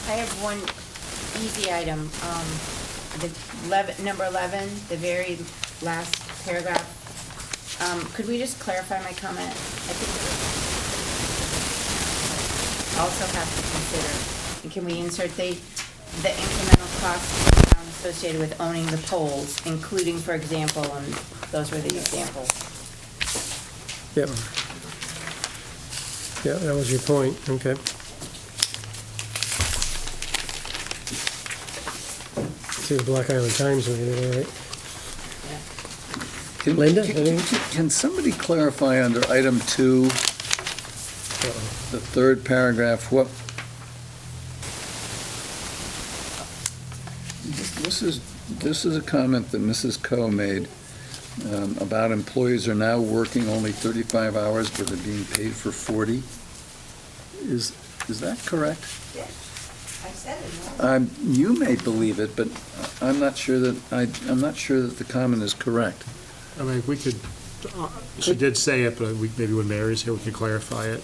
I have one easy item. Number 11, the very last paragraph. Could we just clarify my comment? I think also have to consider, and can we insert the incremental costs to the town associated with owning the poles, including, for example, and those were the examples. Yep. Yeah, that was your point, okay. See the Black Island Times when you did it, right? Linda, anything? Can somebody clarify under item 2, the third paragraph, what? This is a comment that Mrs. Coe made about employees are now working only 35 hours, but they're being paid for 40. Is that correct? Yes, I said it. You may believe it, but I'm not sure that the comment is correct. I mean, we could, she did say it, but maybe when Mary's here, we could clarify it.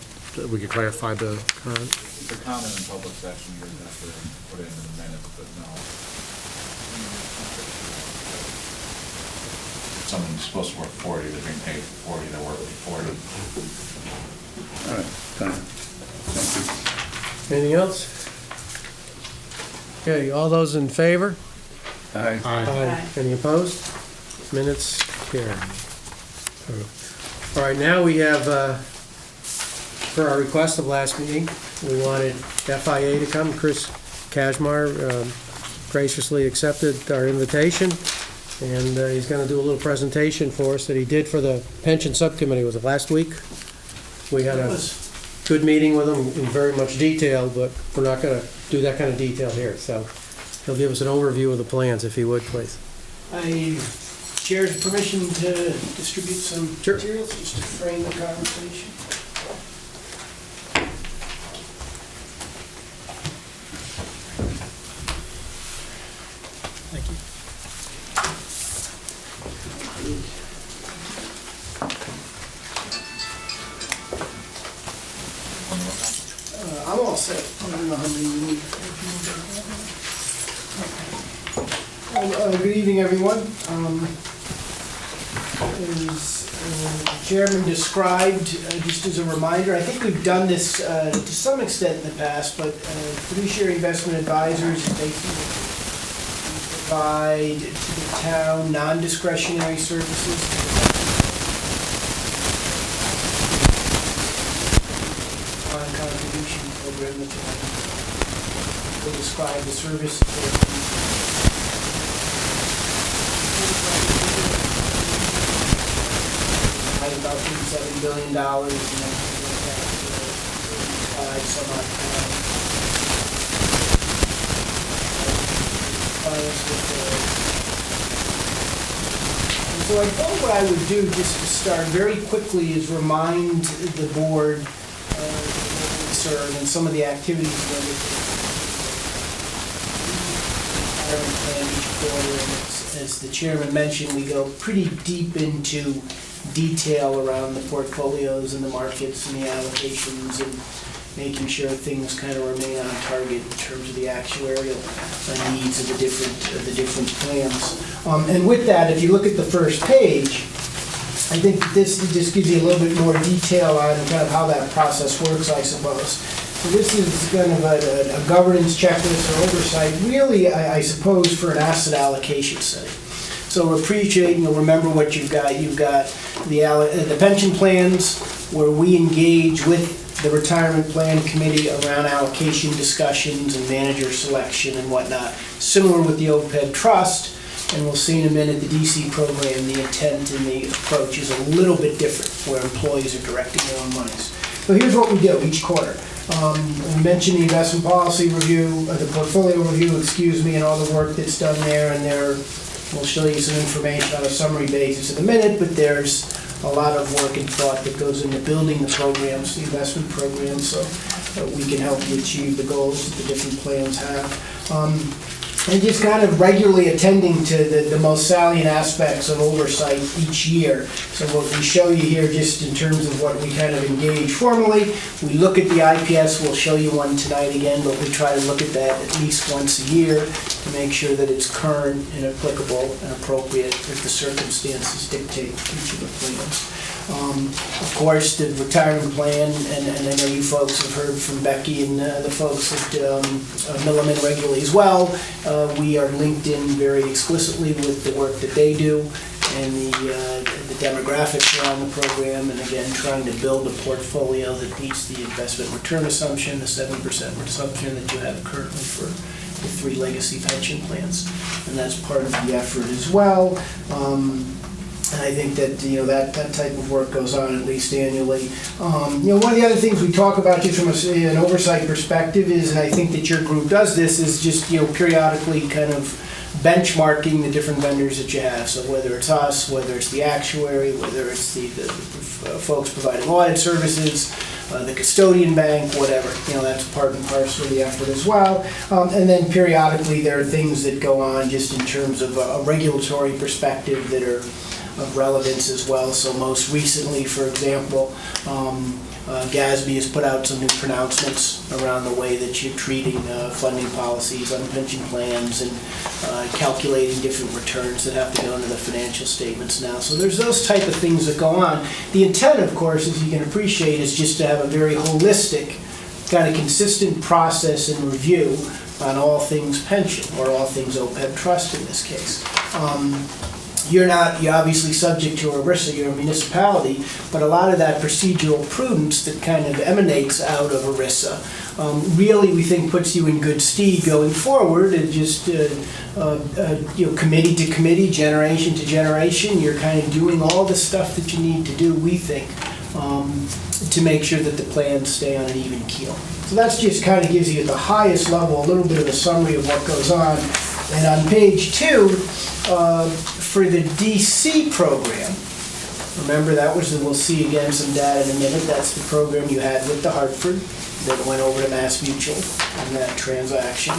We could clarify the current. The comment in public session, you're going to have to put it in the minutes, but no. If someone's supposed to work 40, they're being paid for 40, they're working 40. All right, fine. Thank Anything else? Okay, all those in favor? you. Aye. Aye. Any opposed? Minutes carried. All right, now we have, for our request of last meeting, we wanted FIA to come. Chris Kashmar graciously accepted our invitation, and he's going to do a little presentation for us that he did for the pension subcommittee. Was it last week? We had a good meeting with him in very much detail, but we're not going to do that kind of detail here. So he'll give us an overview of the plans, if he would, please. Chair's permission to distribute some Sure. materials, just to frame the conversation. Thank you. I'm all set. I don't know how many you need. Good evening, everyone. As the chairman described, just as a reminder, I think we've done this to some extent in the past, but fiduciary investment advisors, they provide to the town non-discretionary services. Contribution program that will describe the service. About $37 billion, and then some so I thought what I would do, just to start very quickly, is remind the board and some of the activities that plan each quarter. And as the chairman mentioned, we go pretty deep into detail around the portfolios and the markets and the allocations and making sure things kind of remain on target in terms of the actuarial needs of the different plans. And with that, if you look at the first page, I think this just gives you a little bit more detail on kind of how that process works, I suppose. So this is kind of a governance checklist or oversight, really, I suppose, for an asset allocation study. So appreciate, you'll remember what you've got. You've got the pension plans, where we engage with the retirement plan committee around allocation discussions and manager selection and whatnot. Similar with the OPEB trust, and we'll see in a minute the DC program, the intent and the approach is a little bit different, where employees are directing their own monies. So here's what we do each quarter. We mentioned the investment policy review, the portfolio review, and all the work that's done there, and we'll show you some information on a summary basis in a minute, but there's a lot of work and thought that goes into building the programs, the investment programs, so that we can help you achieve the goals that the different plans have. and just kind of regularly attending to the most salient aspects of oversight each year. So what we show you here, just in terms of what we kind of engage formally, we look at the IPS, we'll show you one tonight again, but we try to look at that at least once a year to make sure that it's current and applicable and appropriate if the circumstances dictate each of the plans. Of course, the retirement plan, and I know you folks have heard from Becky and the folks at Milliman regularly as well. We are linked in very explicitly with the work that they do and the demographics around the program, and again, trying to build a portfolio that meets the investment return assumption, the 7% assumption that you have currently for the 3 legacy pension plans. And that's part of the effort as well. And I think that, that type of work goes on at least annually. One of the other things we talk about just from an oversight perspective is, and I think that your group does this, is just, periodically kind of benchmarking the different vendors that you have. So whether it's us, whether it's the actuary, whether it's the folks providing audit services, the custodian bank, whatever, that's part and parcel of the effort as well. And then periodically there are things that go on just in terms of a regulatory perspective that are of relevance as well. So most recently, for example, GASB has put out some new pronouncements around the way that you're treating funding policies on pension plans and calculating different returns that have to go into the financial statements now. So there's those type of things that go on. The intent, of course, as you can appreciate, is just to have a very holistic, kind of consistent process and review on all things pension, or all things OPEB trust in this case. You're obviously subject to ERISA, you're a municipality, but a lot of that procedural prudence that kind of emanates out of ERISA really, we think, puts you in good stead going forward. And just committee to committee, generation to generation, you're kind of doing all the stuff that you need to do, we think, to make sure that the plans stay on an even keel. So that's just kind of gives you at the highest level a little bit of a summary of what goes on. And on page 2, for the DC program, remember that was, and we'll see again some data in a minute, that's the program you had with the Hartford that went over to Mass Mutual in that transaction.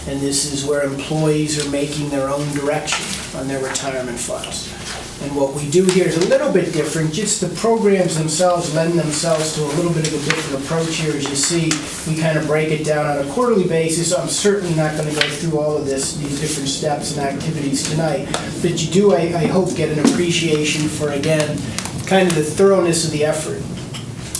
And this is where employees are making their own direction on their retirement funds. And what we do here is a little bit different. Just the programs themselves lend themselves to a little bit of a different approach here. As you see, we kind of break it down on a quarterly basis. I'm certainly not going to go through all of these different steps and activities tonight. But you do, I hope, get an appreciation for, again, kind of the thoroughness of the effort.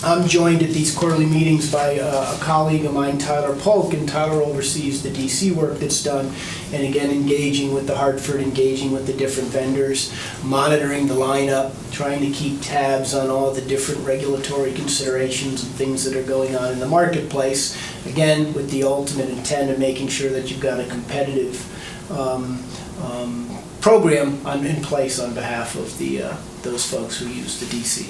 I'm joined at these quarterly meetings by a colleague of mine, Tyler Polk, and Tyler oversees the DC work that's done, and again, engaging with the Hartford, engaging with the different vendors, monitoring the lineup, trying to keep tabs on all the different regulatory considerations and things that are going on in the marketplace, again, with the ultimate intent of making sure that you've got a competitive program in place on behalf of those folks who use the DC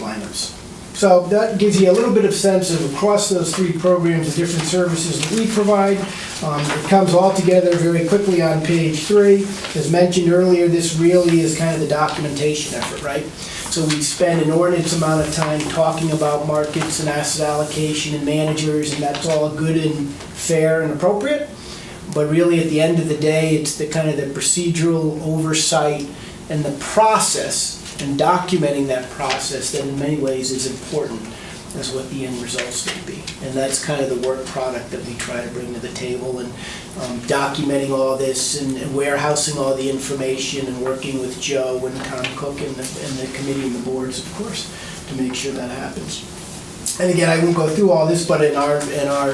lineups. So that gives you a little bit of sense of across those 3 programs, the different services that we provide. It comes all together very quickly on page 3. As mentioned earlier, this really is kind of the documentation effort, right? So we spend an inordinate amount of time talking about markets and asset allocation and managers, and that's all good and fair and appropriate. But really, at the end of the day, it's the kind of the procedural oversight and the process and documenting that process that in many ways is important as what the end results may be. And that's kind of the work product that we try to bring to the table, and documenting all this and warehousing all the information and working with Joe and Tom Cook and the committee and the boards, of course, to make sure that happens. And again, I won't go through all this, but in our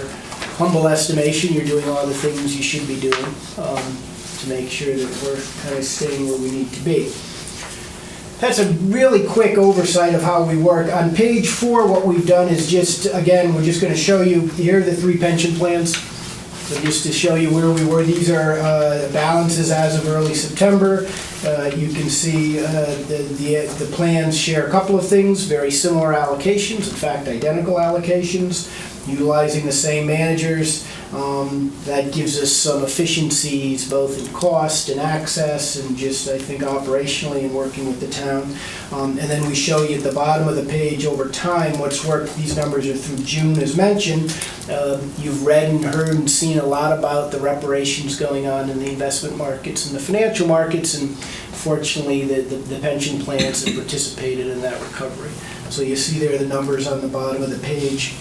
humble estimation, you're doing all the things you should be doing to make sure that we're kind of staying where we need to be. That's a really quick oversight of how we work. On page 4, what we've done is just, again, we're just going to show you, here are the 3 pension plans. So just to show you where we were, these are balances as of early September. You can see the plans share a couple of things, very similar allocations, in fact, identical allocations, utilizing the same managers. That gives us some efficiencies both in cost and access and just, I think, operationally in working with the town. And then we show you at the bottom of the page over time what's worked. These numbers are through June as mentioned. You've read and heard and seen a lot about the reparations going on in the investment markets and the financial markets, and fortunately the pension plans have participated in that recovery. So you see there the numbers on the bottom of the page,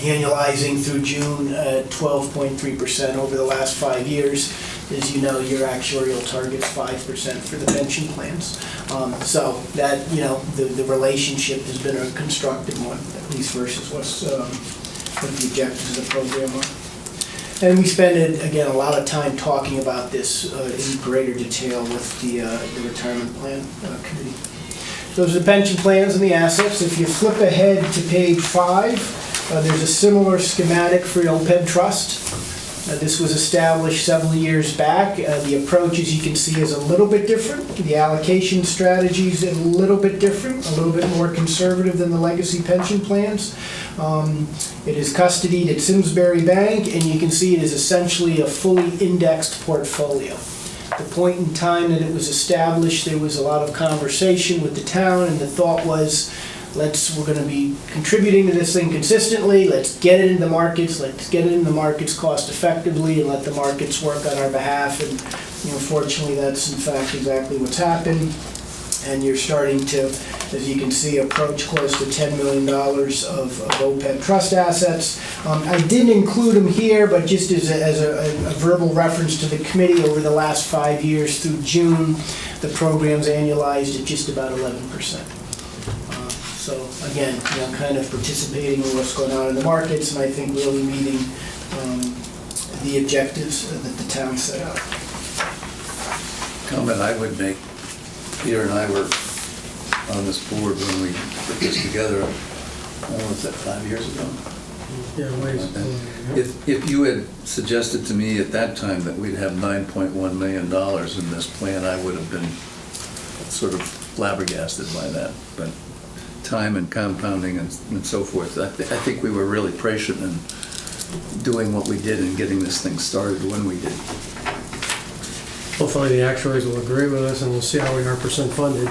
annualizing through June at 12.3% over the last 5 years. As you know, your actuarial target's 5% for the pension plans. So that, the relationship has been a constructive one, at least versus what the objectives of the program are. And we spend, again, a lot of time talking about this in greater detail with the retirement plan committee. Those are the pension plans and the assets. If you flip ahead to page 5, there's a similar schematic for the OPEB trust. This was established several years back. The approach, as you can see, is a little bit different. The allocation strategy is a little bit different, a little bit more conservative than the legacy pension plans. It is custodied at Simsbury Bank, and you can see it is essentially a fully indexed portfolio. The point in time that it was established, there was a lot of conversation with the town, and the thought was, we're going to be contributing to this thing consistently, let's get it in the markets, cost effectively, and let the markets work on our behalf. And fortunately, that's in fact exactly what's happened. And you're starting to, as you can see, approach close to $10 million of OPEB trust assets. I didn't include them here, but just as a verbal reference to the committee, over the last 5 years through June, the program's annualized at just about 11%. So again, kind of participating in what's going on in the markets, and I think really meeting the objectives that the town set out. Comment I would make, Peter and I were on this board when we put this together, what was that, 5 years ago? Yeah, If you had suggested to me at that time that we'd have $9.1 million in this plan, I would have been sort of flabbergasted by that. But time and compounding and so forth, I think we were really prescient in doing what we did and getting this thing started when we did. Hopefully the actuaries will agree with us, and we'll see how we are percent funded.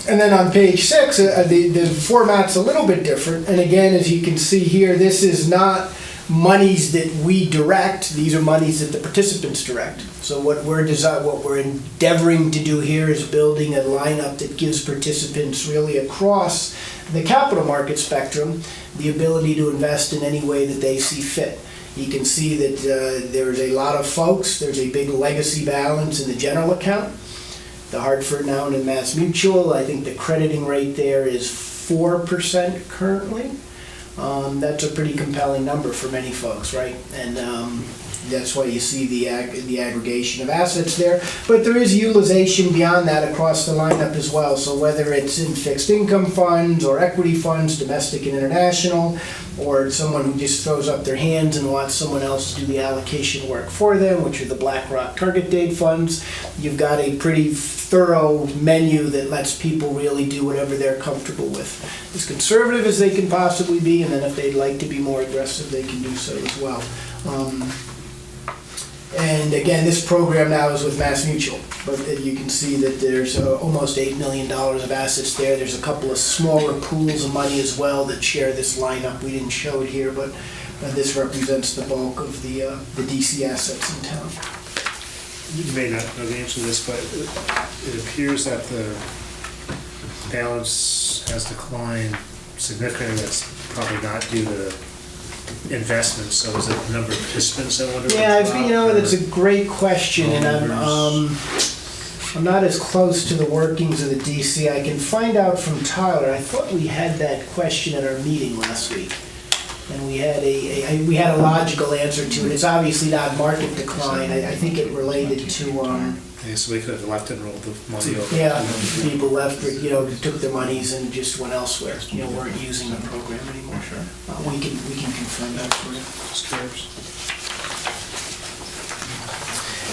And then on page 6, the format's a little bit different. And again, as you can see here, this is not monies that we direct. These are monies that the participants direct. So what we're endeavoring to do here is building a lineup that gives participants really across the capital market spectrum the ability to invest in any way that they see fit. You can see that there's a lot of folks. There's a big legacy balance in the general account. The Hartford now and Mass Mutual, I think the crediting rate there is 4% currently. That's a pretty compelling number for many folks, right? And that's why you see the aggregation of assets there. But there is utilization beyond that across the lineup as well. So whether it's in fixed income funds or equity funds, domestic and international, or someone who just throws up their hands and wants someone else to do the allocation work for them, which are the BlackRock target date funds, you've got a pretty thorough menu that lets people really do whatever they're comfortable with. As conservative as they can possibly be, and then if they'd like to be more aggressive, they can do so as well. And again, this program now is with Mass Mutual, but you can see that there's almost $8 million of assets there. There's a couple of smaller pools of money as well that share this lineup. We didn't show it here, but this represents the bulk of the DC assets in town. You may not know the answer to this, but it appears that the balance has declined significantly. That's probably not due to investments, so is it the number of participants that wonder? Yeah, that's a great question, and I'm not as close to the workings of the DC. I can find out from Tyler. I thought we had that question at our meeting last week, and we had a logical answer to it. It's obviously not market decline. I think it related to So we could have left and rolled the money over. yeah, people left, took their monies and just went elsewhere. Weren't using the program anymore. Sure. We can confirm that for you. Just curious.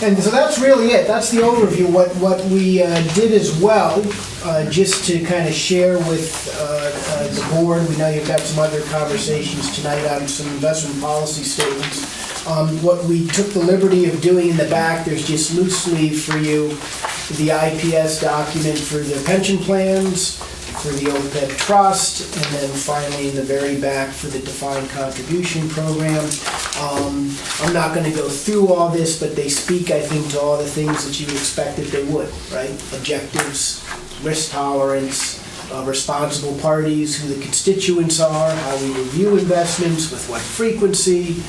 And so that's really it, that's the overview. What we did as well, just to kind of share with the board, we know you've got some other conversations tonight on some investment policy statements. What we took the liberty of doing in the back, there's just loose leaf for you, the IPS document for the pension plans, for the OPEB trust, and then finally in the very back for the defined contribution program. I'm not gonna go through all this, but they speak, I think, to all the things that you would expect that they would, right? Objectives, risk tolerance, responsible parties, who the constituents are, how we review investments, with what frequency,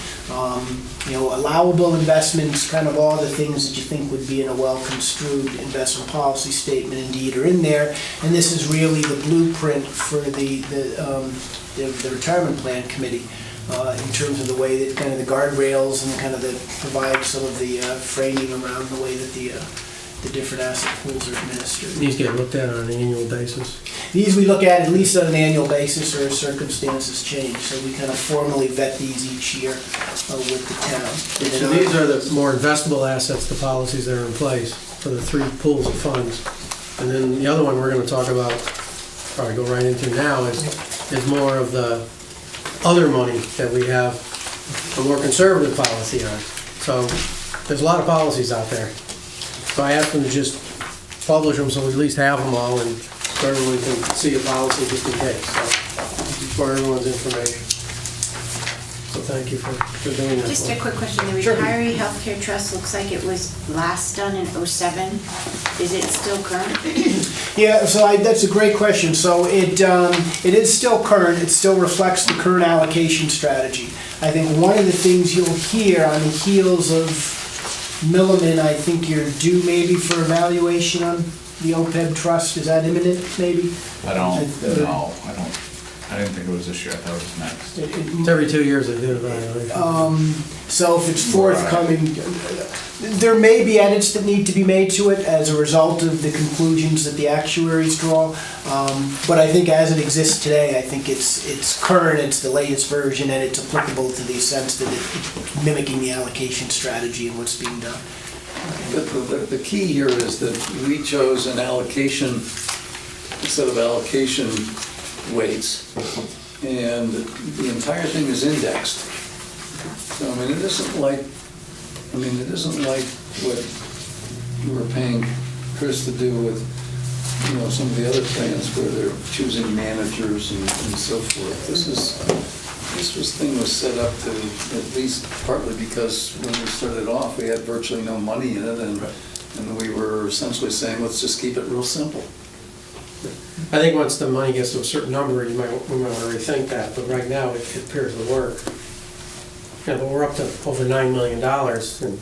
allowable investments, kind of all the things that you think would be in a well-construed investment policy statement indeed are in there. And this is really the blueprint for the retirement plan committee in terms of the way that kind of the guardrails and kind of provide some of the framing around the way that the different asset pools are administered. These get looked at on an annual basis. These we look at least on an annual basis or as circumstances change. So we kind of formally vet these each year with the town. So these are the more investable assets, the policies that are in place for the three pools of funds. And then the other one we're gonna talk about, probably go right into now, is more of the other money that we have a more conservative policy on. So there's a lot of policies out there. So I asked them to just publish them so we at least have them all and so everyone can see a policy just in case, so, for everyone's information. So thank you for doing that. Just a quick question, the Sure. retiree healthcare trust looks like it was last done in '07. Is it still current? Yeah, so that's a great question. So it is still current. It still reflects the current allocation strategy. I think one of the things you'll hear on the heels of Milliman, I think you're due maybe for evaluation on the OPEB trust. Is that imminent, maybe? I didn't think it was this year, I thought it was next. It's every 2 years they do an evaluation. So if it's forthcoming, there may be edits that need to be made to it as a result of the conclusions that the actuaries draw. But I think as it exists today, I think it's current, it's the latest version, and it's applicable to the sense that it's mimicking the allocation strategy and what's being done. The key here is that we chose an allocation, instead of allocation weights, and the entire thing is indexed. So, I mean, it isn't like what you were paying Chris to do with, some of the other plans where they're choosing managers and so forth. This thing was set up to, at least partly because when we started off, we had virtually no money in it, and we were essentially saying, let's just keep it real simple. I think once the money gets to a certain number, we might want to rethink that, but right now it appears to work. Yeah, but we're up to over $9 million, and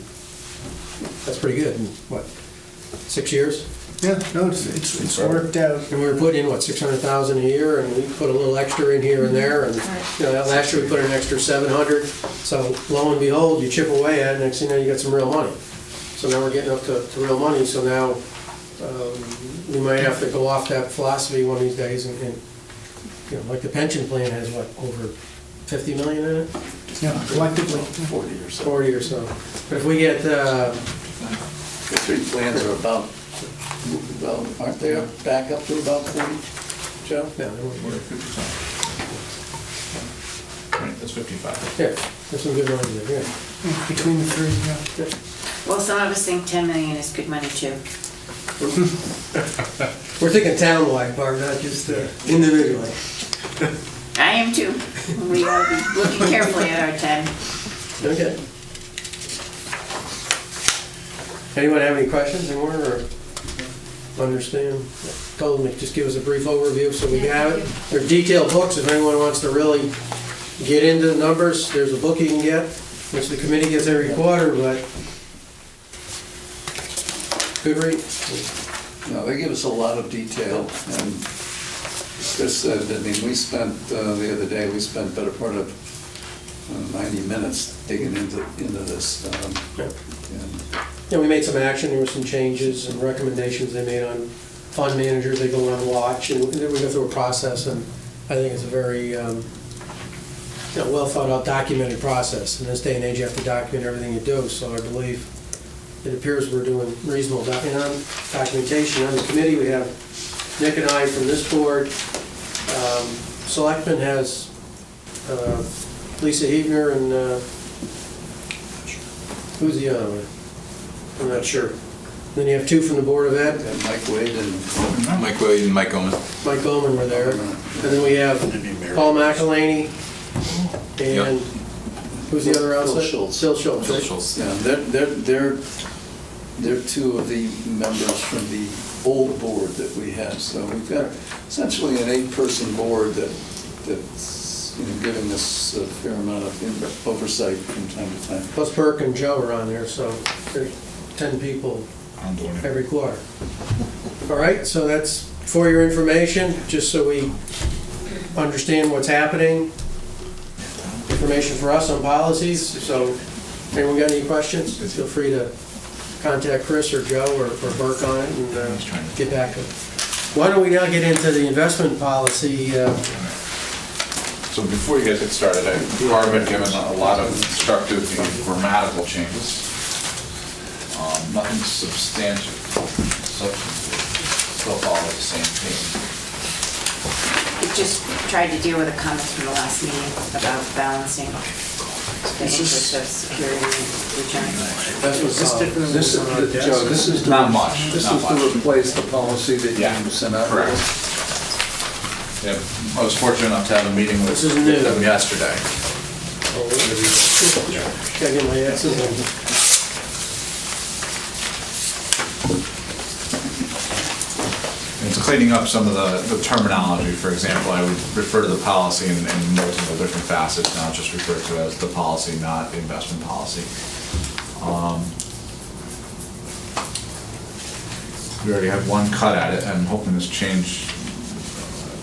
that's pretty good in, 6 years? Yeah, no, it's worked out. And we were putting in, 600,000 a year, and we put a little extra in here and there, and, last year we put in an extra 700, so lo and behold, you chip away at it, next thing you know, you got some real money. So now we're getting up to real money, so now we might have to go off that philosophy one of these days, and like the pension plan has, over 50 million in it? Yeah, collectively. 40 or so. 40 or so. But if we get, The three plans are about, aren't they back up to about 40, Joe? yeah, they won't We're work. at 50%. Right, that's 55. Yeah, there's some good money there, yeah. Between the three, yeah. Well, some of us think 10 million is good money too. We're thinking town-wide, Barb, not just individually. I am too. We ought to be looking carefully at our 10. Okay. Anyone have any questions anymore, or understand? Told them to just give us a brief overview so we have it. They're detailed books, if anyone wants to really get into the numbers, there's a book you can get, which the committee gets every quarter, but good read. No, they give us a lot of detail, and Chris said, we spent, the other day, we spent better part of 90 minutes digging into this. Yeah. And Yeah, we made some action, there were some changes and recommendations they made on fund managers, they go on watch, and then we go through a process, and I think it's a very well thought out, documented process. In this day and age, you have to document everything you do, so I believe it appears we're doing reasonable documentation. On the committee, we have Nick and I from this board. Selectmen has Lisa Hebner and who's the other one? I'm not sure. Then you have two from the Board of Ed. And Mike Wade and Mike Williams and Mike Goman. Mike Bowman were there. And then we have Paul McElhaney and who's the other outside? Schultz. Phil Schultz. Phil right? Schultz. Yeah, they're two of the members from the old board that we had. So we've got essentially an 8-person board that's giving us a fair amount of oversight from time to time. Plus Burke and Joe are on there, so there's 10 people I'm doing it. every quarter. All right, so that's for your information, just so we understand what's happening. Information for us on policies, so anyone got any questions? Feel free to contact Chris or Joe or Burke on it and get back to it. Why don't we now get into the investment policy? So before you guys get started, Barb had given a lot of constructive grammatical changes. Nothing substantive, still all at the same thing. It just tried to deal with the comments from the last meeting about balancing the interest of security and return. That's what's Joe, this is Not much, This not is to much. replace the policy that Yeah, you sent out. correct. Yeah, I was fortunate enough to have a meeting with This is new. them yesterday. Gotta get my X's in. It's cleaning up some of the terminology. For example, I would refer to the policy in multiple different facets, now just refer to it as the policy, not the investment policy. We already had one cut at it, and I'm hoping this change,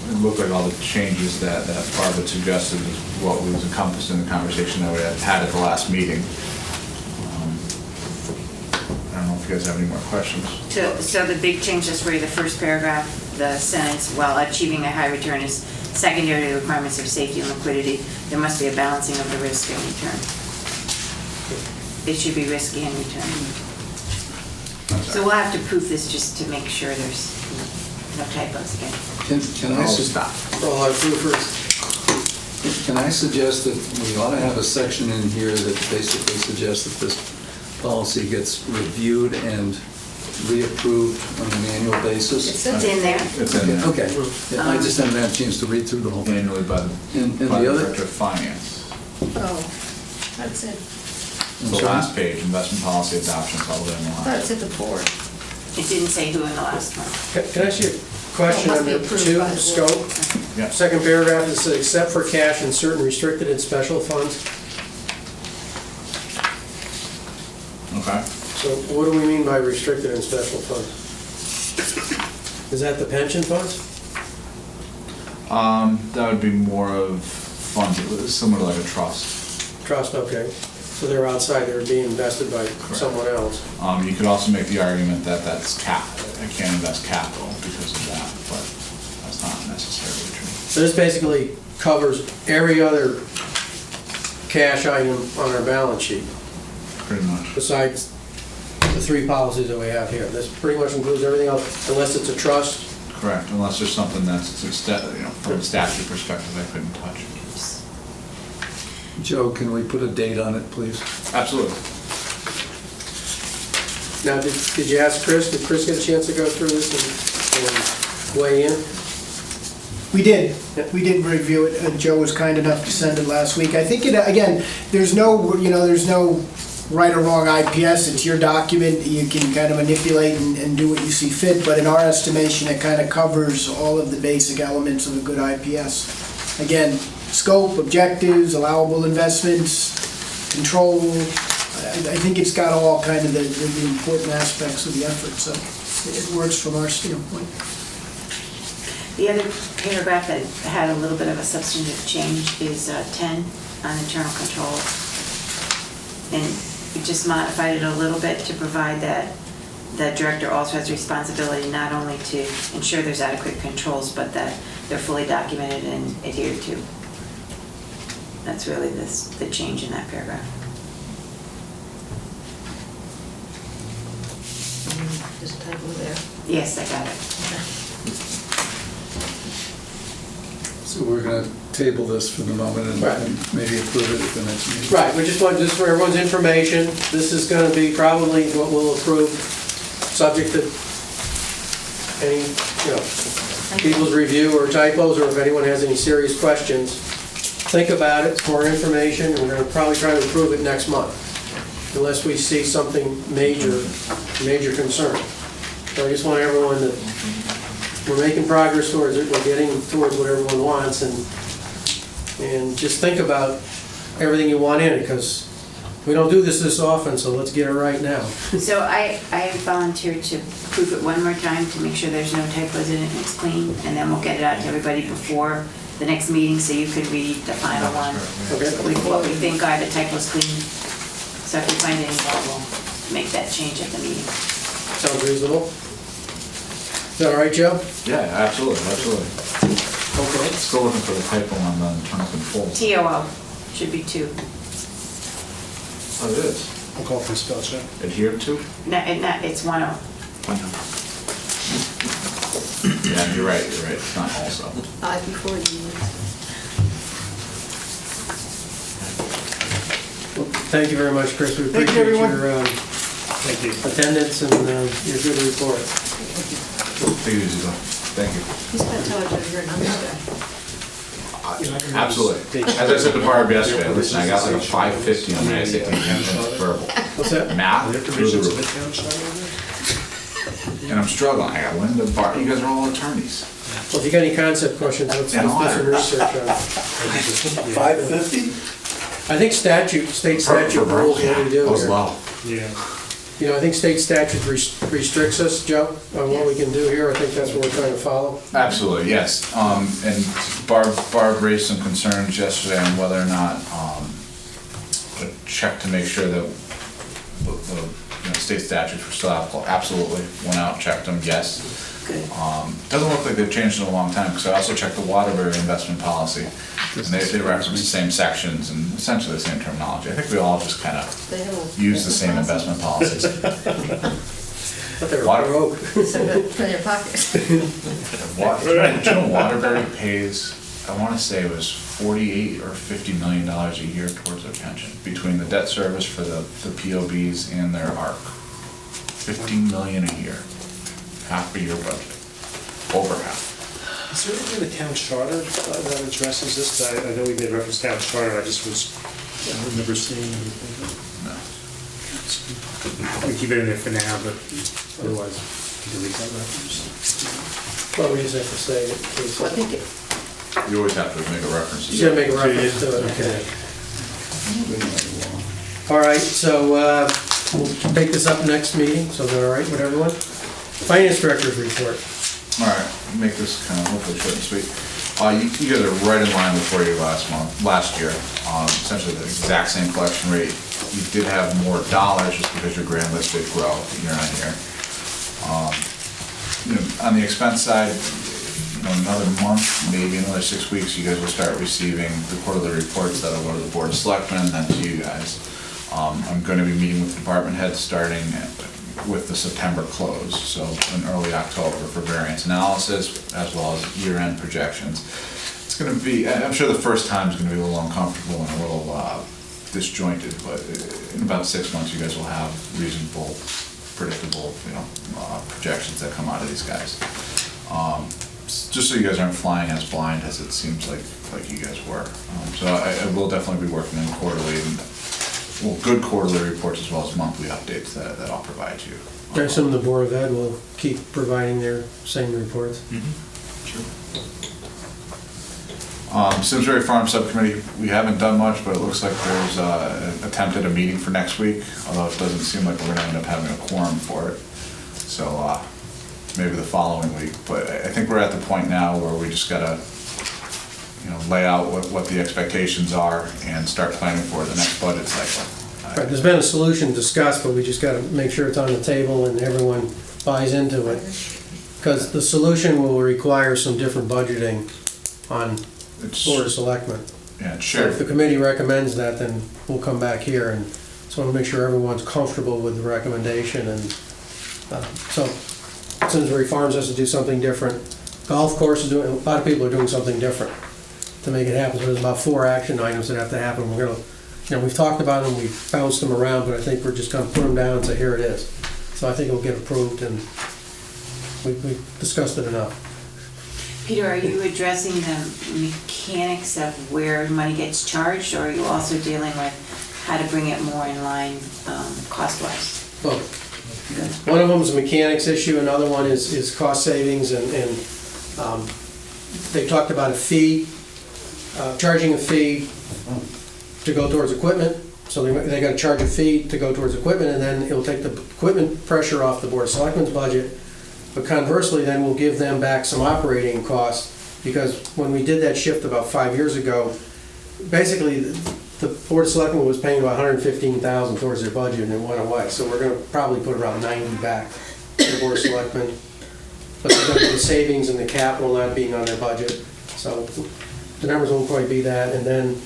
it looked like all the changes that Barb had suggested is what was encompassed in the conversation that we had at the last meeting. I don't know if you guys have any more questions. So the big change is for you, the first paragraph, the sentence, while achieving a high return is secondary to the requirements of safety and liquidity, there must be a balancing of the risk and return. It should be risky and return. So we'll have to proof this just to make sure there's no typos again. Can I Stop. Roll our proofers. Can I suggest that we ought to have a section in here that basically suggests that this policy gets reviewed and reapproved on an annual basis? It's in there. It's in there. Okay, yeah, I just haven't had a chance to read through the whole thing. Annually by And the the other, Director of Finance. Oh, that's it. The last page, investment policy adoptions, all of them. I thought it said the board. It didn't say who in the last one. Can I ask you a question Well, it on must be the approved two, by the board. scope? Yeah. Second paragraph, it says, except for cash and certain restricted and special funds. Okay. So what do we mean by restricted and special funds? Is that the pension funds? That would be more of funds, similar to like a trust. Trust, okay. So they're outside, they're being invested by someone else. You could also make the argument that that's capital. I can't invest capital because of that, but that's not necessarily true. So this basically covers every other cash item on our balance sheet, Pretty much. besides the three policies that we have here. This pretty much includes everything else, unless it's a trust. Correct, unless there's something that's, from a statute perspective, I couldn't touch. Joe, can we put a date on it, please? Absolutely. Now, did you ask Chris? Did Chris get a chance to go through this and weigh in? We did review it, Joe was kind enough to send it last week. I think, again, there's no right or wrong IPS, it's your document, you can kind of manipulate and do what you see fit, but in our estimation, it kind of covers all of the basic elements of a good IPS. Again, scope, objectives, allowable investments, control, I think it's got all kind of the important aspects of the effort, so it works from our standpoint. The other paragraph that had a little bit of a substantive change is 10 on internal controls. And we just modified it a little bit to provide that the director also has responsibility not only to ensure there's adequate controls, but that they're fully documented and adhered to. That's really the change in that paragraph. There's a typo there. Yes, I got it. So we're gonna table this for the moment and Right. maybe approve it at the next meeting. Right, we just want, just for everyone's information, this is gonna be probably what we'll approve, subject to any, people's review or typos, or if anyone has any serious questions. Think about it, it's more information, and we're gonna probably try to approve it next month, unless we see something major concern. So I just want everyone to, we're making progress towards it, we're getting towards what everyone wants, and just think about everything you want in it, because we don't do this often, so let's get it right now. So I volunteered to proof it one more time to make sure there's no typos in it and it's clean, and then we'll get it out to everybody before the next meeting so you could read the final one. Okay. With what we think are the typos clean. So if we find any fault, we'll make that change at the meeting. Sounds reasonable? Is that all right, Joe? Yeah, absolutely, absolutely. Okay. Still looking for the typo on the internal controls. TOO, should be 2. Oh, it is. I'll call for a spell check. Adhered to? No, it's 10. Yeah, you're right, it's not also. I before you. Well, thank you very much, Chris. We Thank you, appreciate everyone. your Thank you. attendance and your good report. Take it easy, though. Thank you. He's gonna tell her to your numbers back. Absolutely. As I said to Barb yesterday, listen, I got like a 550 on my SAT and verbal. What's that? Math, Their through the permissions of the roof. town started over there? And I'm struggling. I got Linda, Barb, you guys are all attorneys. Well, if you got any concept questions, let's do And some auditors. research on it. 550? I think state statute rules what we do That was here. low. Yeah. You know, I think state statute restricts us, Joe, on what we can do here. I think that's what we're trying to follow. Absolutely, yes. And Barb raised some concerns yesterday on whether or not a check to make sure that the state statutes were still applicable. Absolutely. Went out, checked them, yes. Good. Doesn't look like they've changed in a long time, because I also checked the Waterbury investment policy. And they reference the same sections and essentially the same terminology. I think we all just kind of They have a. use the same investment policies. But they're Water- rogue. So good, put in your pocket. Do you know Waterbury pays, I want to say it was $48 or $50 million a year towards their pension, between the debt service for the POBs and their ARC. $15 million a year, half a year budget, over half. Is there anything in the town charter that addresses this? I know we made reference to town charter, I just I don't remember seeing anything. No. We keep it in there for now, but otherwise, we delete that reference. Well, we just have to say it. in case- Well, I think it, You always have to make a reference. to You gotta make a reference to it, okay. All right, so we'll take this up next meeting, so is that all right with everyone? Finance Director's report. All right, make this kind of hopefully short and sweet. You guys are right in line with where you were last year. Essentially the exact same collection rate. You did have more dollars just because your grand list did grow year on year. On the expense side, another month, maybe another 6 weeks, you guys will start receiving the quarterly reports that'll go to the Board of Selectmen and then to you guys. I'm going to be meeting with department heads starting with the September close, so in early October for variance analysis as well as year-end projections. It's going to be, I'm sure the first time is going to be a little uncomfortable and a little disjointed, but in about 6 months you guys will have reasonable, predictable, projections that come out of these guys. Just so you guys aren't flying as blind as it seems like you guys were. So I will definitely be working on quarterly and good quarterly reports as well as monthly updates that I'll provide you. I assume the Board of Ed will keep providing their same reports. Sure. Simsbury Farm Subcommittee, we haven't done much, but it looks like there's attempted a meeting for next week, although it doesn't seem like we're gonna end up having a quorum for it. So maybe the following week, but I think we're at the point now where we just gotta lay out what the expectations are and start planning for the next budget cycle. Right, there's been a solution discussed, but we just gotta make sure it's on the table and everyone buys into it. Because the solution will require some different budgeting on It's, Board of Selectmen. yeah, it's So if the shared. committee recommends that, then we'll come back here and just want to make sure everyone's comfortable with the recommendation and So Simsbury Farms has to do something different. Golf course is doing, a lot of people are doing something different to make it happen. So there's about 4 action items that have to happen. We're gonna, we've talked about them, we've bounced them around, but I think we're just gonna put them down and say, here it is. So I think it'll get approved, and we've discussed it enough. Peter, are you addressing the mechanics of where money gets charged, or are you also dealing with how to bring it more in line cost-wise? Both. One of them is a mechanics issue, another one is cost savings, and they talked about a fee, charging a fee to go towards equipment. So they gotta charge a fee to go towards equipment, and then it'll take the equipment pressure off the Board of Selectmen's budget. But conversely, then we'll give them back some operating costs, because when we did that shift about 5 years ago, basically, the Board of Selectmen was paying about $115,000 towards their budget, and it went away. So we're gonna probably put around 90 back to the Board of Selectmen. But there's gonna be the savings and the capital not being on their budget. So the numbers won't quite be that, and then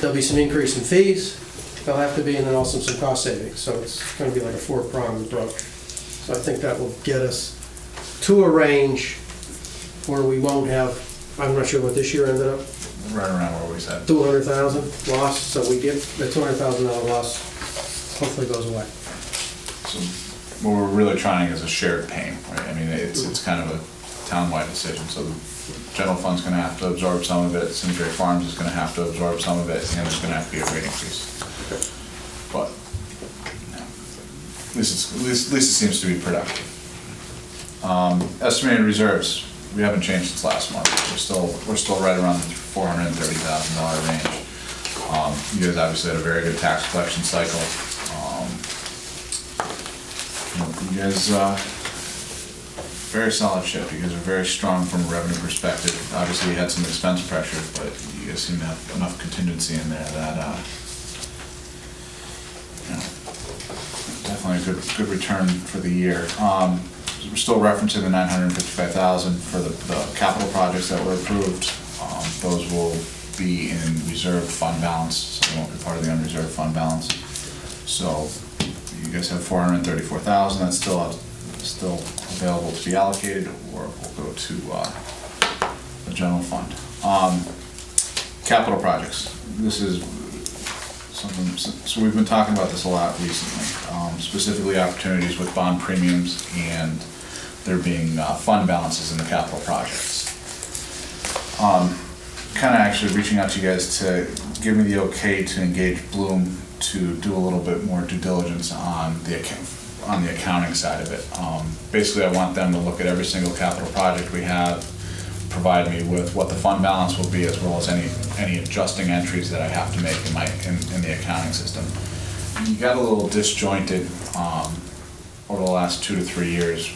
there'll be some increase in fees, they'll have to be, and then also some cost savings. So it's gonna be like a 4-pronged approach. So I think that will get us to a range where we won't have, I'm not sure what this year ended up, Right around where we said. 200,000 loss, so we get the $200,000 loss, hopefully goes away. So what we're really trying is a shared pain, right? I mean, it's kind of a town-wide decision, so the general fund's gonna have to absorb some of it, Simsbury Farms is gonna have to absorb some of it, and there's gonna have to be a rate increase. But, at least it seems to be productive. Estimated reserves, we haven't changed since last month. We're still right around the $430,000 range. You guys obviously had a very good tax collection cycle. You guys, very solid ship. You guys are very strong from a revenue perspective. Obviously, you had some expense pressure, but you guys seem to have enough contingency in there that, definitely a good return for the year. We're still referencing the $955,000 for the capital projects that were approved. Those will be in reserved fund balance, so they won't be part of the unreserved fund balance. So you guys have $434,000 that's still available to be allocated, or will go to the general fund. Capital projects. This is something, so we've been talking about this a lot recently, specifically opportunities with bond premiums and there being fund balances in the capital projects. Kind of actually reaching out to you guys to give me the okay to engage Bloom to do a little bit more due diligence on the accounting side of it. Basically, I want them to look at every single capital project we have, provide me with what the fund balance will be, as well as any adjusting entries that I have to make in the accounting system. You got a little disjointed over the last 2 to 3 years.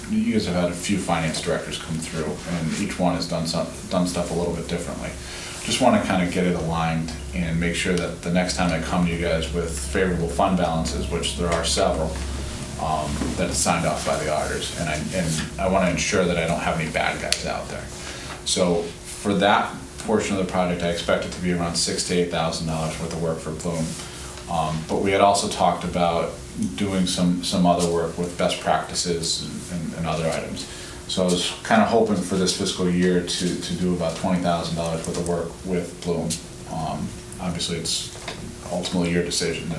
You guys have had a few finance directors come through, and each one has done stuff a little bit differently. Just want to kind of get it aligned and make sure that the next time I come to you guys with favorable fund balances, which there are several, that it's signed off by the auditors, and I want to ensure that I don't have any bad guys out there. So for that portion of the project, I expect it to be around $6,000 to $8,000 worth of work for Bloom. But we had also talked about doing some other work with best practices and other items. So I was kind of hoping for this fiscal year to do about $20,000 worth of work with Bloom. Obviously, it's ultimately your decision,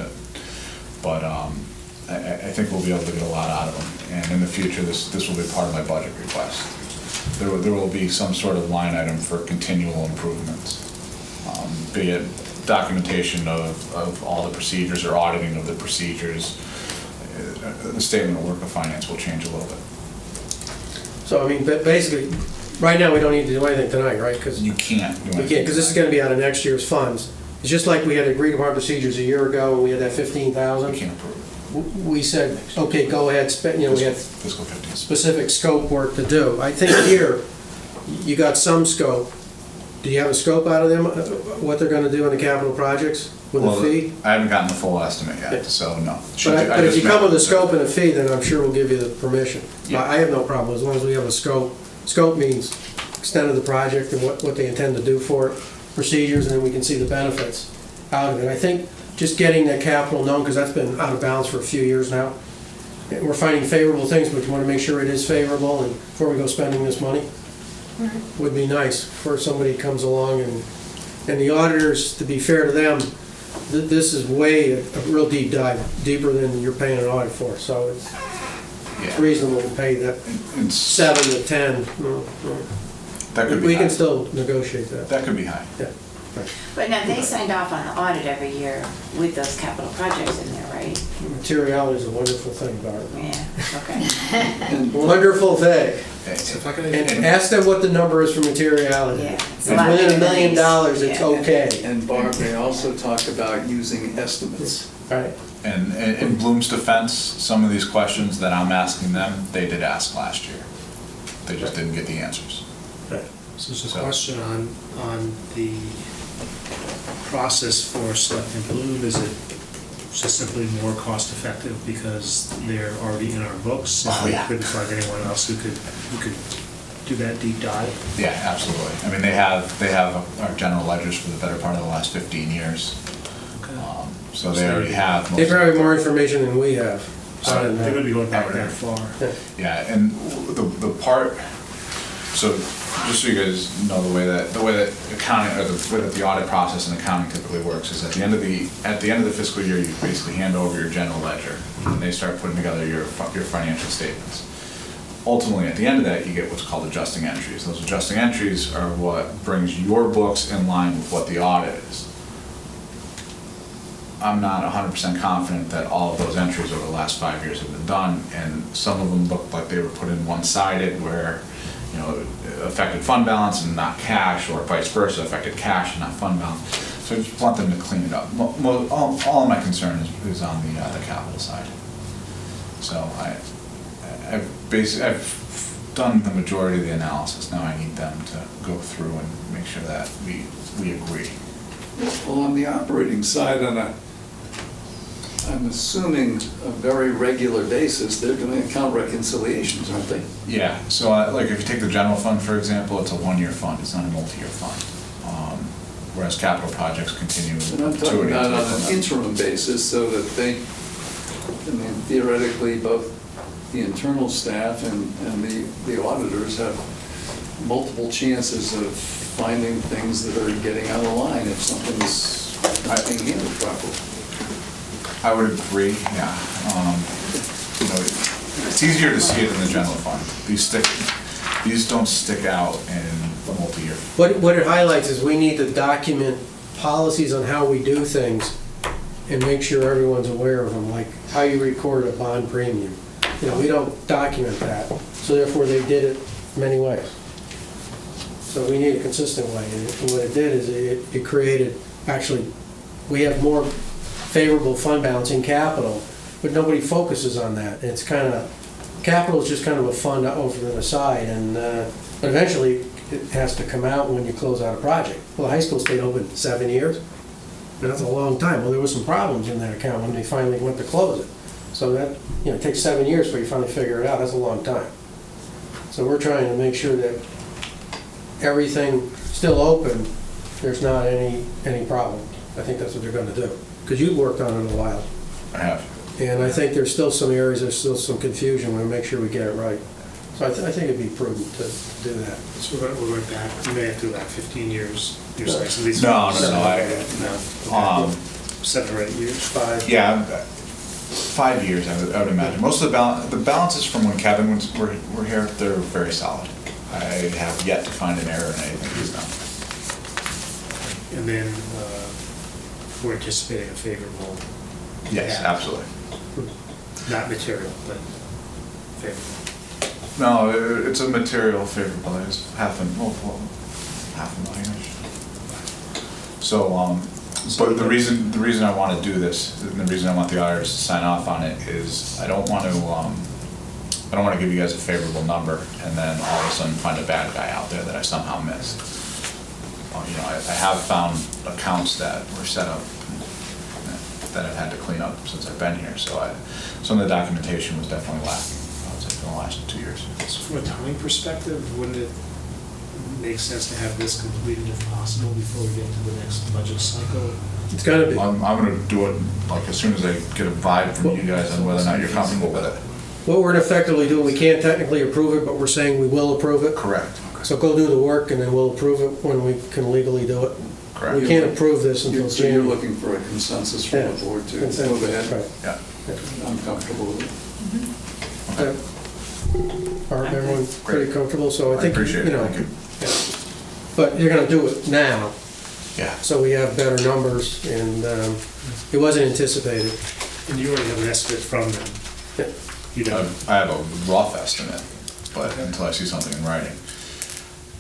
but I think we'll be able to get a lot out of them. And in the future, this will be part of my budget request. There will be some sort of line item for continual improvements, be it documentation of all the procedures or auditing of the procedures. The statement of work of finance will change a little bit. So, I mean, basically, right now, we don't need to do anything tonight, right? Because You can't do we anything. can't, because this is gonna be out of next year's funds. It's just like we had agreed upon procedures a year ago, and we had that We 15,000. can't approve it. We said, okay, go ahead, spend, we had Fiscal 15. specific scope work to do. I think here, you got some scope. Do you have a scope out of them, what they're gonna do in the capital projects with a Well, fee? I haven't gotten the full estimate Yeah. yet, so no. But if you come with a scope and a fee, then I'm sure we'll give you the permission. Yeah. I have no problem, as long as we have a scope. Scope means extent of the project and what they intend to do for it, procedures, and then we can see the benefits out of it. I think just getting that capital known, because that's been out of balance for a few years now, we're finding favorable things, but we want to make sure it is favorable, and before we go spending this money, would be nice for somebody comes along and the auditors, to be fair to them, this is way a real deep dive, deeper than you're paying an audit for, so it's Yeah. reasonable to pay that And 7 to 10. that could be We can high. still negotiate that. That could be high. Yeah. But now, they signed off on the audit every year with those capital projects in there, right? Materiality is a wonderful thing, Barb. Yeah, okay. Wonderful thing. So if I could, And ask them what the number is for materiality. Yeah, If it's it's a lot within bigger $1 than million, these. it's Yeah. okay. And Barb, they also talk about using estimates. Right. And in Bloom's defense, some of these questions that I'm asking them, they did ask last year. They just didn't get the answers. so there's a So- question on the process for selecting Bloom. Is it just simply more cost effective because they're already in our books? Oh, And yeah. we couldn't find anyone else who could do that deep dive? Yeah, absolutely. I mean, they have our general ledgers for the better part of the last 15 years. So they already have. They most of probably have the- more information than we have. So they're gonna be going back that far. Yeah, and the part, so just so you guys know, the way that accounting, or the way that the audit process and accounting typically works is at the end of the fiscal year, you basically hand over your general ledger, and they start putting together your financial statements. Ultimately, at the end of that, you get what's called adjusting entries. Those adjusting entries are what brings your books in line with what the audit is. I'm not 100% confident that all of those entries over the last 5 years have been done, and some of them look like they were put in one-sided where, you know, it affected fund balance and not cash, or vice versa, affected cash and not fund balance. So I just want them to clean it up. All of my concern is on the capital side. So I've done the majority of the analysis. Now I need them to go through and make sure that we agree. Well, on the operating side, I'm assuming a very regular basis, they're doing account reconciliations, aren't they? Yeah, so like if you take the general fund, for example, it's a one-year fund, it's not a multi-year fund. Whereas capital projects continue in And I'm talking perpetuity. about until on an they're done. interim basis, so that they, I mean, theoretically, both the internal staff and the auditors have multiple chances of finding things that are getting out of line if something's not being handled properly. I would agree, yeah. You know, it's easier to see it in the general fund. These don't stick out in multi-year. What it highlights is we need to document policies on how we do things and make sure everyone's aware of them, like how you record a bond premium. You know, we don't document that, so therefore they did it many ways. So we need a consistent way, and what it did is it created, actually, we have more favorable fund balance in capital, but nobody focuses on that. It's kind of, capital is just kind of a fund over to the side, and but eventually it has to come out when you close out a project. Well, the high school stayed open 7 years, and that's a long time. Well, there was some problems in that account when they finally went to close it. So that, you know, it takes 7 years before you finally figure it out. That's a long time. So we're trying to make sure that everything still open, there's not any problem. I think that's what they're gonna do. Because you've worked on it a while. I have. And I think there's still some areas, there's still some confusion. We'll make sure we get it right. So I think it'd be prudent to do that. So we're going back, we may have to go back 15 years, you're saying, so these. No, No. 7 or 8 years, 5? Yeah, 5 years, I would imagine. Most of the balances from when Kevin were here, they're very solid. I have yet to find an error in anything he's done. And then we're anticipating a favorable. Yes, Yeah. absolutely. Not material, but favorable. No, it's a material favorable, it's half a million-ish. So, but the reason I want to do this, and the reason I want the auditors to sign off on it is I don't want to give you guys a favorable number and then all of a sudden find a bad guy out there that I somehow missed. You know, I have found accounts that were set up that I've had to clean up since I've been here, so some of the documentation was definitely lacking, I would say, for the last 2 years. So from a timing perspective, wouldn't it make sense to have this completed if possible before we get to the next budget cycle? It's gotta be. I'm gonna do it like as soon as I get a vibe from you guys on whether or not you're comfortable with it. what we're effectively doing, we can't technically approve it, but we're saying we will approve it. Correct. So go do the work and then we'll approve it when we can legally do it. Correct. We can't approve this until So you're January. looking for a consensus from the board to Consensus, move ahead? right. Yeah. I'm comfortable with it. Are everyone pretty comfortable? So I I think, appreciate you it, know, thank you. but you're gonna do it now, Yeah. so we have better numbers, and it wasn't anticipated. And you already have an estimate from them. Yeah. You don't. I have a rough estimate, but until I see something in writing.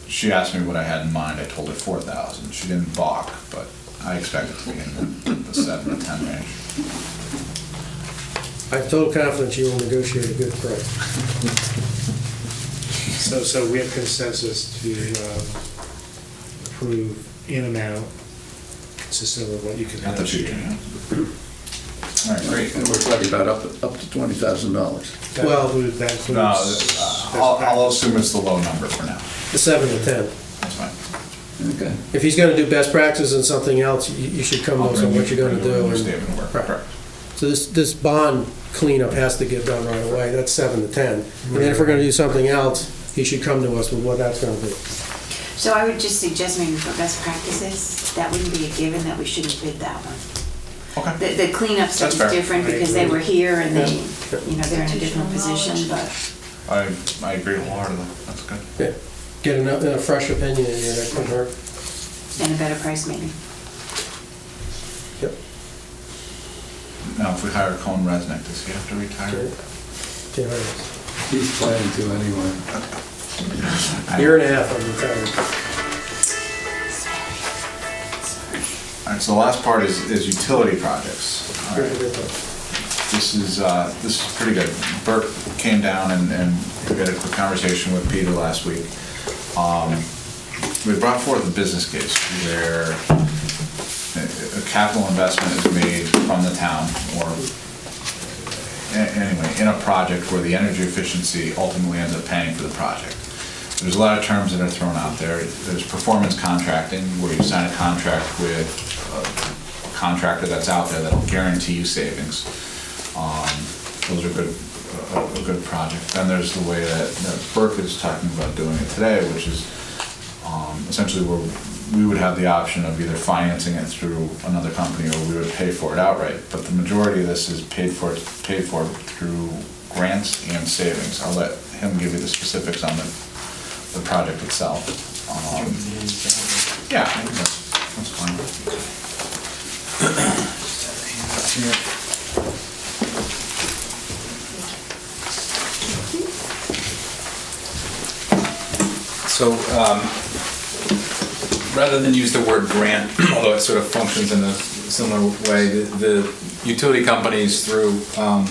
She asked me what I had in mind, I told her 4,000. She didn't balk, but I expect it to be in the 7 to 10 range. I have total confidence you will negotiate a good price. So we have consensus to approve in amount consistent with what you can Not the future, negotiate. yeah. All right, great. And we're talking about up to $20,000. That Well, includes, that includes. No, best I'll practice. assume it's the low number for now. The 7 to 10. That's fine. Okay. If he's gonna do best practice and something else, you should come to us on what you're gonna do. New and- statement of work, Right. correct. So this bond cleanup has to get done right away, that's 7 to 10. And then if we're gonna do something else, he should come to us with what that's gonna be. So I would just suggest maybe for best practices, that wouldn't be a given, that we shouldn't bid that one. Okay. The cleanup stuff That's is fair. different I because they agree. were here and they, you know, they're in a different position, but I agree wholeheartedly. That's good. Yeah. Get a fresh opinion in here, that could hurt. and a better price maybe. Yep. Now, if we hire Cone Resnick, does he have to retire? Okay. He's planning to anyway. Year and a half, I'm retired. All right, so the last part is utility projects. All right. This is pretty good. Bert came down and we had a quick conversation with Peter last week. We brought forth a business case where a capital investment is made from the town, or anyway, in a project where the energy efficiency ultimately ends up paying for the project. There's a lot of terms that are thrown out there. There's performance contracting, where you sign a contract with a contractor that's out there that'll guarantee you savings. Those are a good project. Then there's the way that Burke is talking about doing it today, which is essentially where we would have the option of either financing it through another company or we would pay for it outright. But the majority of this is paid for through grants and savings. I'll let him give you the specifics on the project itself. Yeah, I think that's fine. So, rather than use the word grant, although it sort of functions in a similar way, the utility companies through, I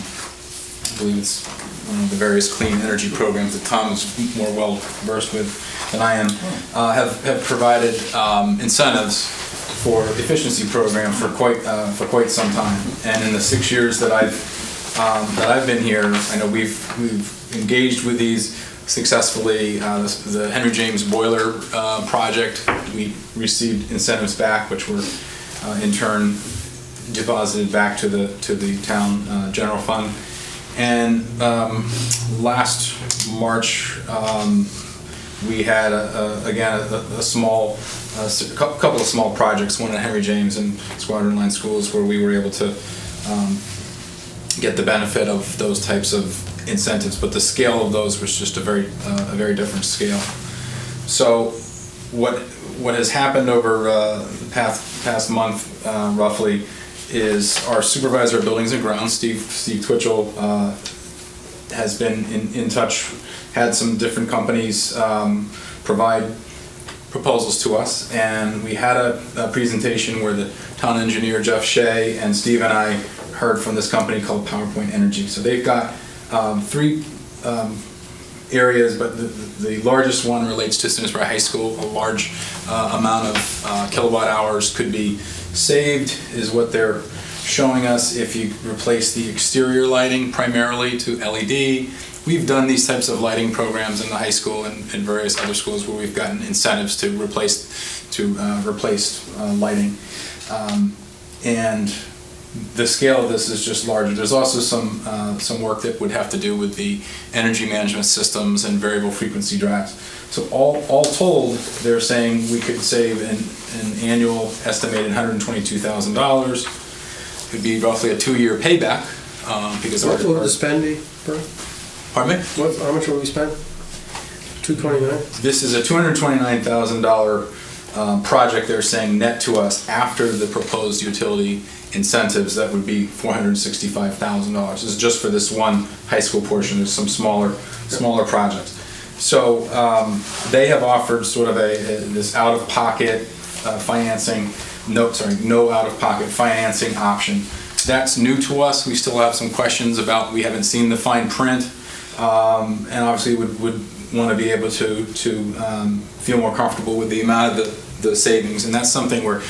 believe it's one of the various clean energy programs that Tom is more well versed with than I am, have provided incentives for efficiency program for quite some time. And in the 6 years that I've been here, I know we've engaged with these successfully. The Henry James boiler project, we received incentives back, which were in turn deposited back to the town general fund. And last March, we had again a couple of small projects, one at Henry James and Squadron Line Schools, where we were able to get the benefit of those types of incentives, but the scale of those was just a very different scale. So what has happened over the past month roughly is our supervisor of buildings and grounds, Steve Twitchell, has been in touch, had some different companies provide proposals to us, and we had a presentation where the town engineer Jeff Shea and Steve and I heard from this company called PowerPoint Energy. So they've got three areas, but the largest one relates to Simsbury High School. A large amount of kilowatt hours could be saved, is what they're showing us if you replace the exterior lighting primarily to LED. We've done these types of lighting programs in the high school and various other schools where we've gotten incentives to replace lighting. And the scale of this is just larger. There's also some work that would have to do with the energy management systems and variable frequency drives. So all told, they're saying we could save an annual estimated $122,000. It'd be roughly a 2-year payback, because What would the spend be, Bert? Pardon me? How much will we spend? 229? This is a $229,000 project, they're saying net to us after the proposed utility incentives. That would be $465,000. This is just for this one high school portion. There's some smaller projects. So they have offered sort of this out-of-pocket financing, no out-of-pocket financing option. That's new to us. We still have some questions about, we haven't seen the fine print, and obviously would want to be able to feel more comfortable with the amount of the savings, and that's something where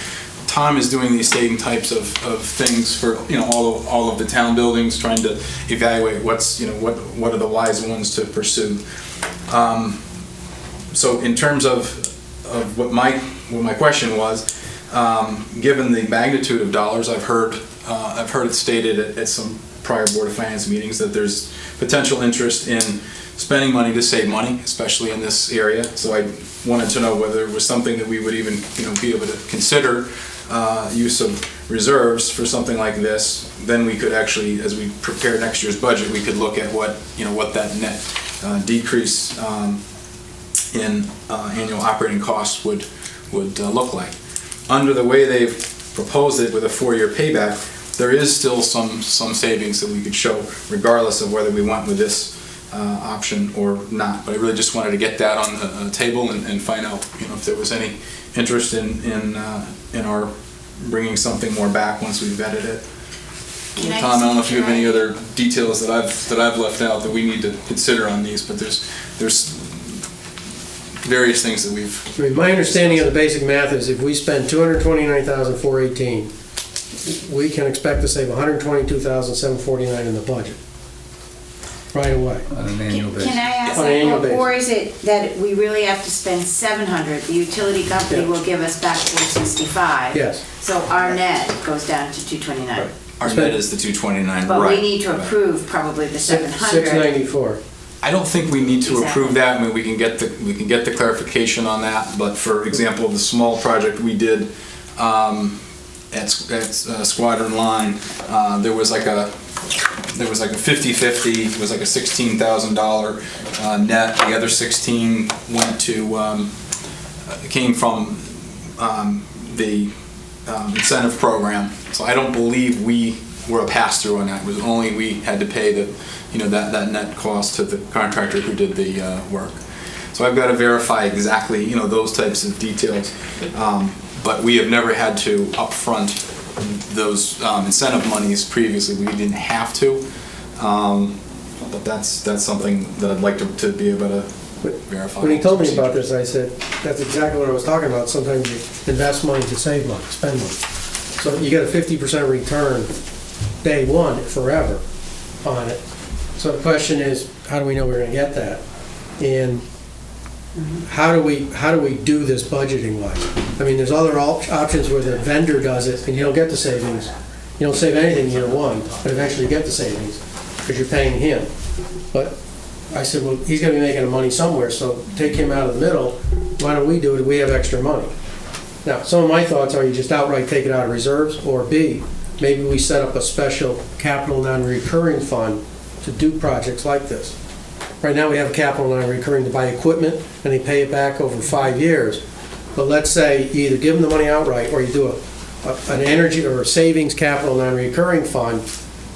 Tom is doing these same types of things for all of the town buildings, trying to evaluate what are the wise ones to pursue. So in terms of what my question was, given the magnitude of dollars, I've heard it stated at some prior Board of Finance meetings that there's potential interest in spending money to save money, especially in this area. So I wanted to know whether it was something that we would even be able to consider use of reserves for something like this. Then we could actually, as we prepare next year's budget, we could look at what that net decrease in annual operating costs would look like. Under the way they've proposed it with a 4-year payback, there is still some savings that we could show regardless of whether we went with this option or not. But I really just wanted to get that on the table and find out if there was any interest in our bringing something more back once we've vetted it. Tom, I don't know if you have any other details that I've left out that we need to consider on these, but there's various things that we've. I mean, my understanding of the basic math is if we spend $229,418, we can expect to save $122,749 in the budget right away. On an annual basis. Can I ask On an annual that, or basis. is it that we really have to spend $700? The utility company Yeah. will give us back $465. Yes. So our net goes down to $229. Our net is the 229, But right. we need to approve probably the $700. $694. I don't think we need to Exactly. approve that. I mean, we can get the clarification on that. But for example, the small project we did at Squadron Line, there was like a 50-50. It was like a $16,000 net. The other 16 went to came from the incentive program. So I don't believe we were a pass-through on that. It was only we had to pay that net cost to the contractor who did the work. So I've got to verify exactly those types of details. But we have never had to upfront those incentive monies previously. We didn't have to. But that's something that I'd like to be able to verify. When he told me about this, I said, that's exactly what I was talking about. Sometimes you invest money to save money, spend money. So you get a 50% return day one forever on it. So the question is, how do we know we're going to get that? And how do we do this budgeting wise? I mean, there's other options where the vendor does it and you don't get the savings. You don't save anything year one, but eventually you get the savings because you're paying him. But I said, well, he's going to be making the money somewhere, so take him out of the middle. Why don't we do it if we have extra money? Now, some of my thoughts are you just outright take it out of reserves, or B, maybe we set up a special capital non-recurring fund to do projects like this. Right now, we have a capital non-recurring to buy equipment, and they pay it back over 5 years. But let's say you either give them the money outright, or you do an energy or a savings capital non-recurring fund,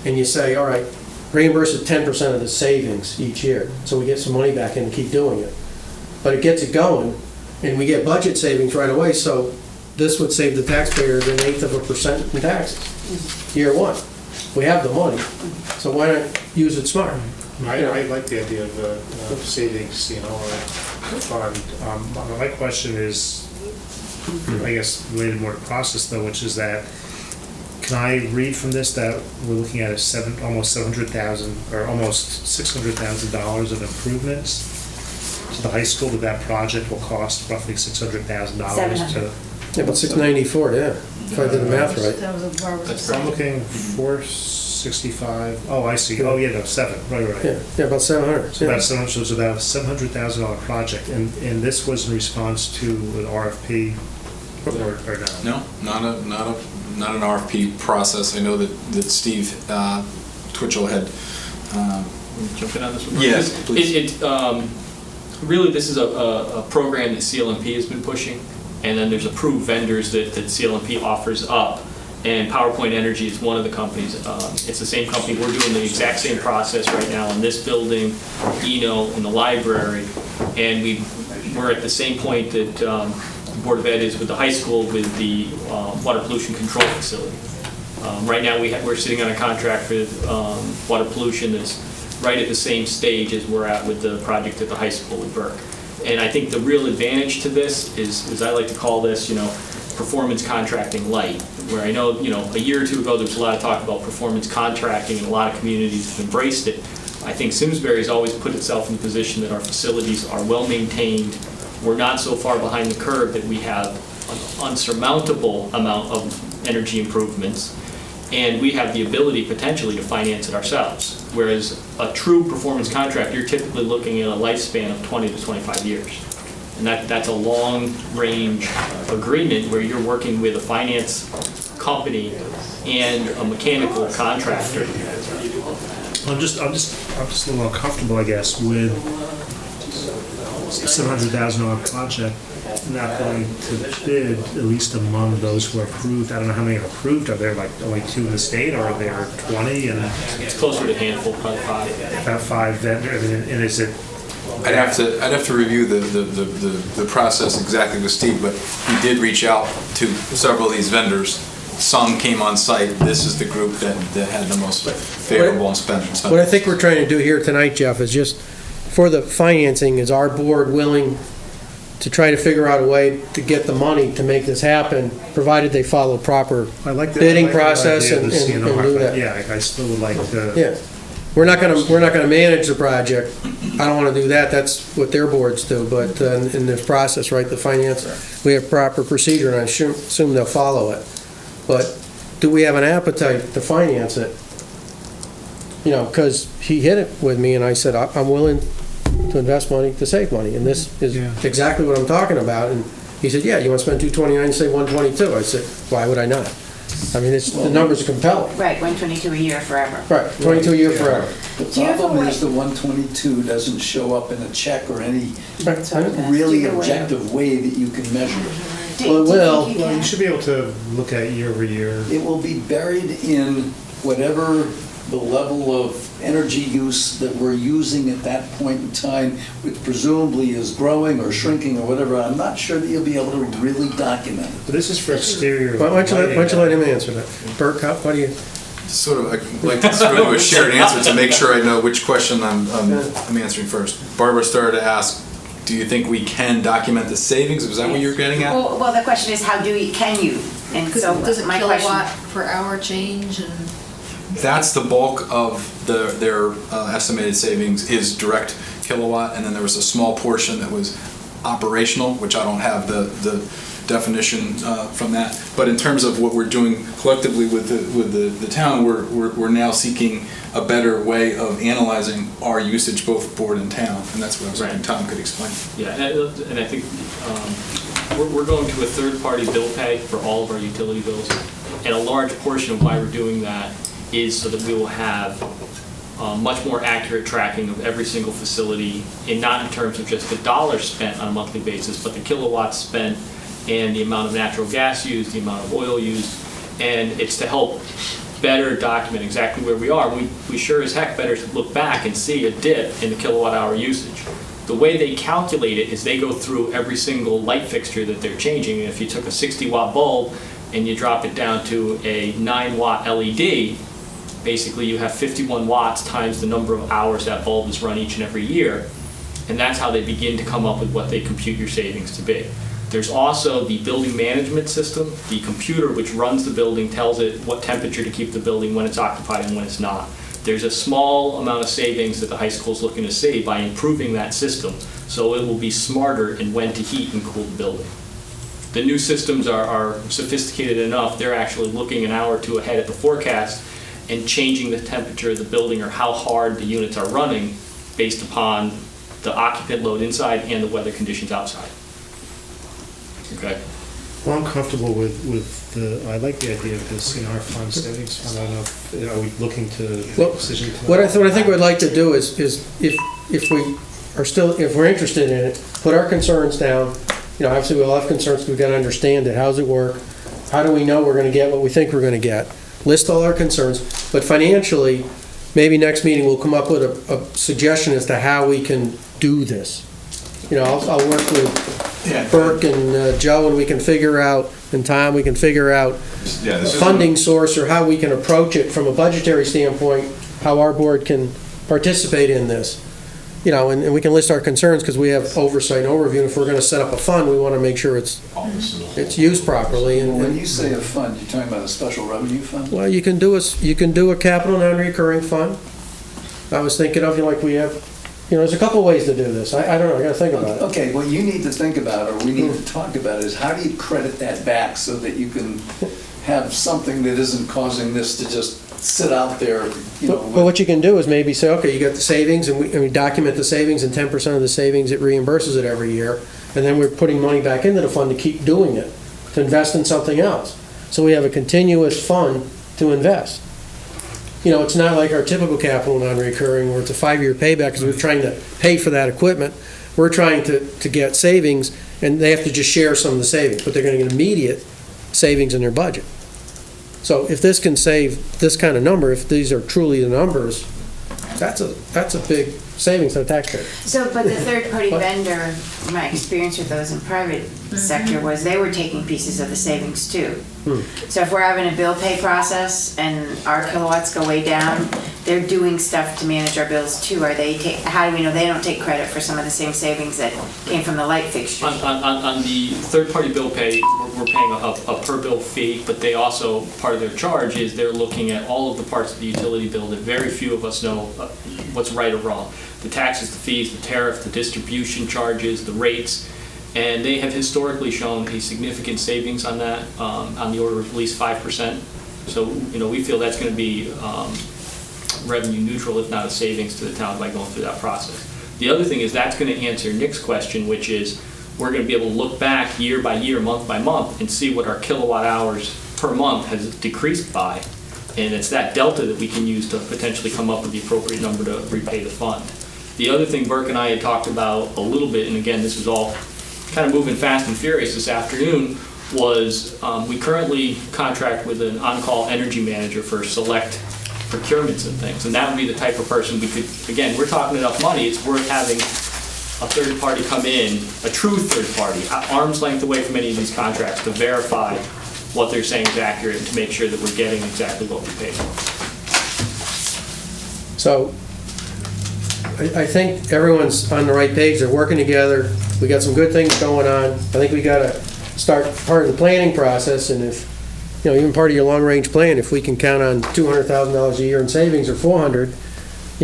and you say, all right, reimburse it 10% of the savings each year, so we get some money back in and keep doing it. But it gets it going, and we get budget savings right away, so this would save the taxpayers 1/8% in taxes, year one. We have the money, so why not use it smart? I like the idea of savings, fund. My question is, I guess, related more to process though, which is that, can I read from this that we're looking at almost $700,000 or almost $600,000 of improvements to the high school? That project will cost roughly $600,000 to. Yeah, about $694, yeah. if I did the math right. That was a Barbara. That's So I'm looking 465, oh, I see, oh, yeah, no, 7, right. Yeah, about 700. So that's, so it's about a $700,000 project, and this was in response to an RFP, or no? No, not an RFP process. I know that Steve Twitchell had, jump in on this one? Yes, please. Really, this is a program that CLMP has been pushing, and then there's approved vendors that CLMP offers up, and PowerPoint Energy is one of the companies. It's the same company. We're doing the exact same process right now in this building, in the library, and we're at the same point that the Board of Ed is with the high school with the water pollution control facility. Right now, we're sitting on a contract with water pollution that's right at the same stage as we're at with the project at the high school with Burke. And I think the real advantage to this is, as I like to call this, performance contracting light, where I know, a year or two ago, there was a lot of talk about performance contracting, and a lot of communities have embraced it. I think Simsbury has always put itself in the position that our facilities are well-maintained. We're not so far behind the curve that we have an unsurmountable amount of energy improvements, and we have the ability potentially to finance it ourselves. Whereas a true performance contract, you're typically looking at a lifespan of 20 to 25 years. And that's a long-range agreement where you're working with a finance company and a mechanical contractor. I'm just a little uncomfortable, I guess, with $700,000 project not going to bid, at least among those who are approved. I don't know how many are approved. Are there like only 2 in the state, or are there 20? And It's closer to a handful, probably 5. about 5 vendors, and is it? I'd have to review the process exactly with Steve, but he did reach out to several of these vendors. Some came on site. This is the group that had the most favorable incentives. What I think we're trying to do here tonight, Jeff, is just, for the financing, is our board willing to try to figure out a way to get the money to make this happen, provided they follow proper bidding process and do that. Yeah, I still would like to. Yeah. We're not gonna manage the project. I don't wanna do that. That's what their boards do, but in this process, right, the finance, we have proper procedure, and I assume they'll follow it. But do we have an appetite to finance it? Because he hit it with me, and I said, I'm willing to invest money to save money, and this is exactly what I'm talking about. And he said, yeah, you want to spend 229, say 122. I said, why would I not? I mean, the numbers are compelling. Right, 122 a year forever. Right, 22 a year forever. The Do you have a problem way- is the 122 doesn't show up in a check or any Right. really Do you have a way- objective way that you can measure it. Well, it Do you will. think you Well, you can? should be able to look at year over year. It will be buried in whatever the level of energy use that we're using at that point in time, which presumably is growing or shrinking or whatever. I'm not sure that you'll be able to really document it. But this is for exterior. Why don't you lighting. let him answer that? Burke, what do you? Sort of, I'd like to sort of do a shared answer to make sure I know which question I'm answering first. Barbara started to ask, do you think we can document the savings? Was that what you were getting at? Well, the question is, can you? And so Does it my kilowatt question. per hour change and? That's the bulk of their estimated savings is direct kilowatt, and then there was a small portion that was operational, which I don't have the definition from that. But in terms of what we're doing collectively with the town, we're now seeking a better way of analyzing our usage, both board and town, and that's what I was hoping Tom could explain. Yeah, and I think we're going to a third-party bill pay for all of our utility bills, and a large portion of why we're doing that is so that we will have much more accurate tracking of every single facility, and not in terms of just the dollars spent on a monthly basis, but the kilowatts spent and the amount of natural gas used, the amount of oil used, and it's to help better document exactly where we are. We sure as heck better look back and see a dip in the kilowatt hour usage. The way they calculate it is they go through every single light fixture that they're changing, and if you took a 60-watt bulb and you drop it down to a 9-watt LED, basically you have 51 watts times the number of hours that bulb is run each and every year, and that's how they begin to come up with what they compute your savings to be. There's also the building management system, the computer which runs the building, tells it what temperature to keep the building when it's occupied and when it's not. There's a small amount of savings that the high school is looking to save by improving that system, so it will be smarter in when to heat and cool the building. The new systems are sophisticated enough, they're actually looking an hour or two ahead at the forecast and changing the temperature of the building or how hard the units are running based upon the occupant load inside and the weather conditions outside. Okay? Well, I'm comfortable with I like the idea of this in our fund savings fund. I don't know, are we looking to make a Well, decision tonight? what I think we'd like to do is if we are still, if we're interested in it, put our concerns down. You know, obviously we all have concerns, we've got to understand it. How's it work? How do we know we're going to get what we think we're going to get? List all our concerns, but financially, maybe next meeting we'll come up with a suggestion as to how we can do this. You know, I'll work with Burke and Joe, and we can figure out, and Tom, we can figure out Yeah, a this is. funding source or how we can approach it from a budgetary standpoint, how our board can participate in this. You know, and we can list our concerns because we have oversight and overview. And if we're going to set up a fund, we want to make sure it's used properly. When you say a fund, you're talking about a special revenue fund? Well, you can do a capital non-recurring fund. I was thinking of, like we have, there's a couple ways to do this. I don't know, I got to think about it. Okay, what you need to think about, or we need to talk about, is how do you credit that back so that you can have something that isn't causing this to just sit out there, But what you can do is maybe say, okay, you got the savings, and we document the savings, and 10% of the savings, it reimburses it every year, and then we're putting money back into the fund to keep doing it, to invest in something else. So we have a continuous fund to invest. It's not like our typical capital non-recurring, where it's a 5-year payback, because we're trying to pay for that equipment. We're trying to get savings, and they have to just share some of the savings, but they're going to get immediate savings in their budget. So if this can save this kind of number, if these are truly the numbers, that's a big savings to the taxpayer. So, but the third-party vendor, my experience with those in private sector was they were taking pieces of the savings too. So if we're having a bill pay process and our kilowatts go way down, they're doing stuff to manage our bills too. How do we know they don't take credit for some of the same savings that came from the light fixtures? On the third-party bill pay, we're paying a per bill fee, but they also, part of their charge is they're looking at all of the parts of the utility bill that very few of us know what's right or wrong. The taxes, the fees, the tariff, the distribution charges, the rates, and they have historically shown a significant savings on that, on the order of at least 5%. So, we feel that's going to be revenue neutral, if not a savings to the town by going through that process. The other thing is that's going to answer Nick's question, which is we're going to be able to look back year by year, month by month, and see what our kilowatt hours per month has decreased by. And it's that delta that we can use to potentially come up with the appropriate number to repay the fund. The other thing Burke and I had talked about a little bit, and again, this was all kind of moving fast and furious this afternoon, was we currently contract with an on-call energy manager for select procurements and things. And that would be the type of person we could, again, we're talking enough money, it's worth having a third party come in, a true third party, arm's length away from any of these contracts, to verify what they're saying is accurate and to make sure that we're getting exactly what we paid for. So I think everyone's on the right page, they're working together, we got some good things going on. I think we gotta start part of the planning process, and if, even part of your long-range plan, if we can count on $200,000 a year in savings or 400,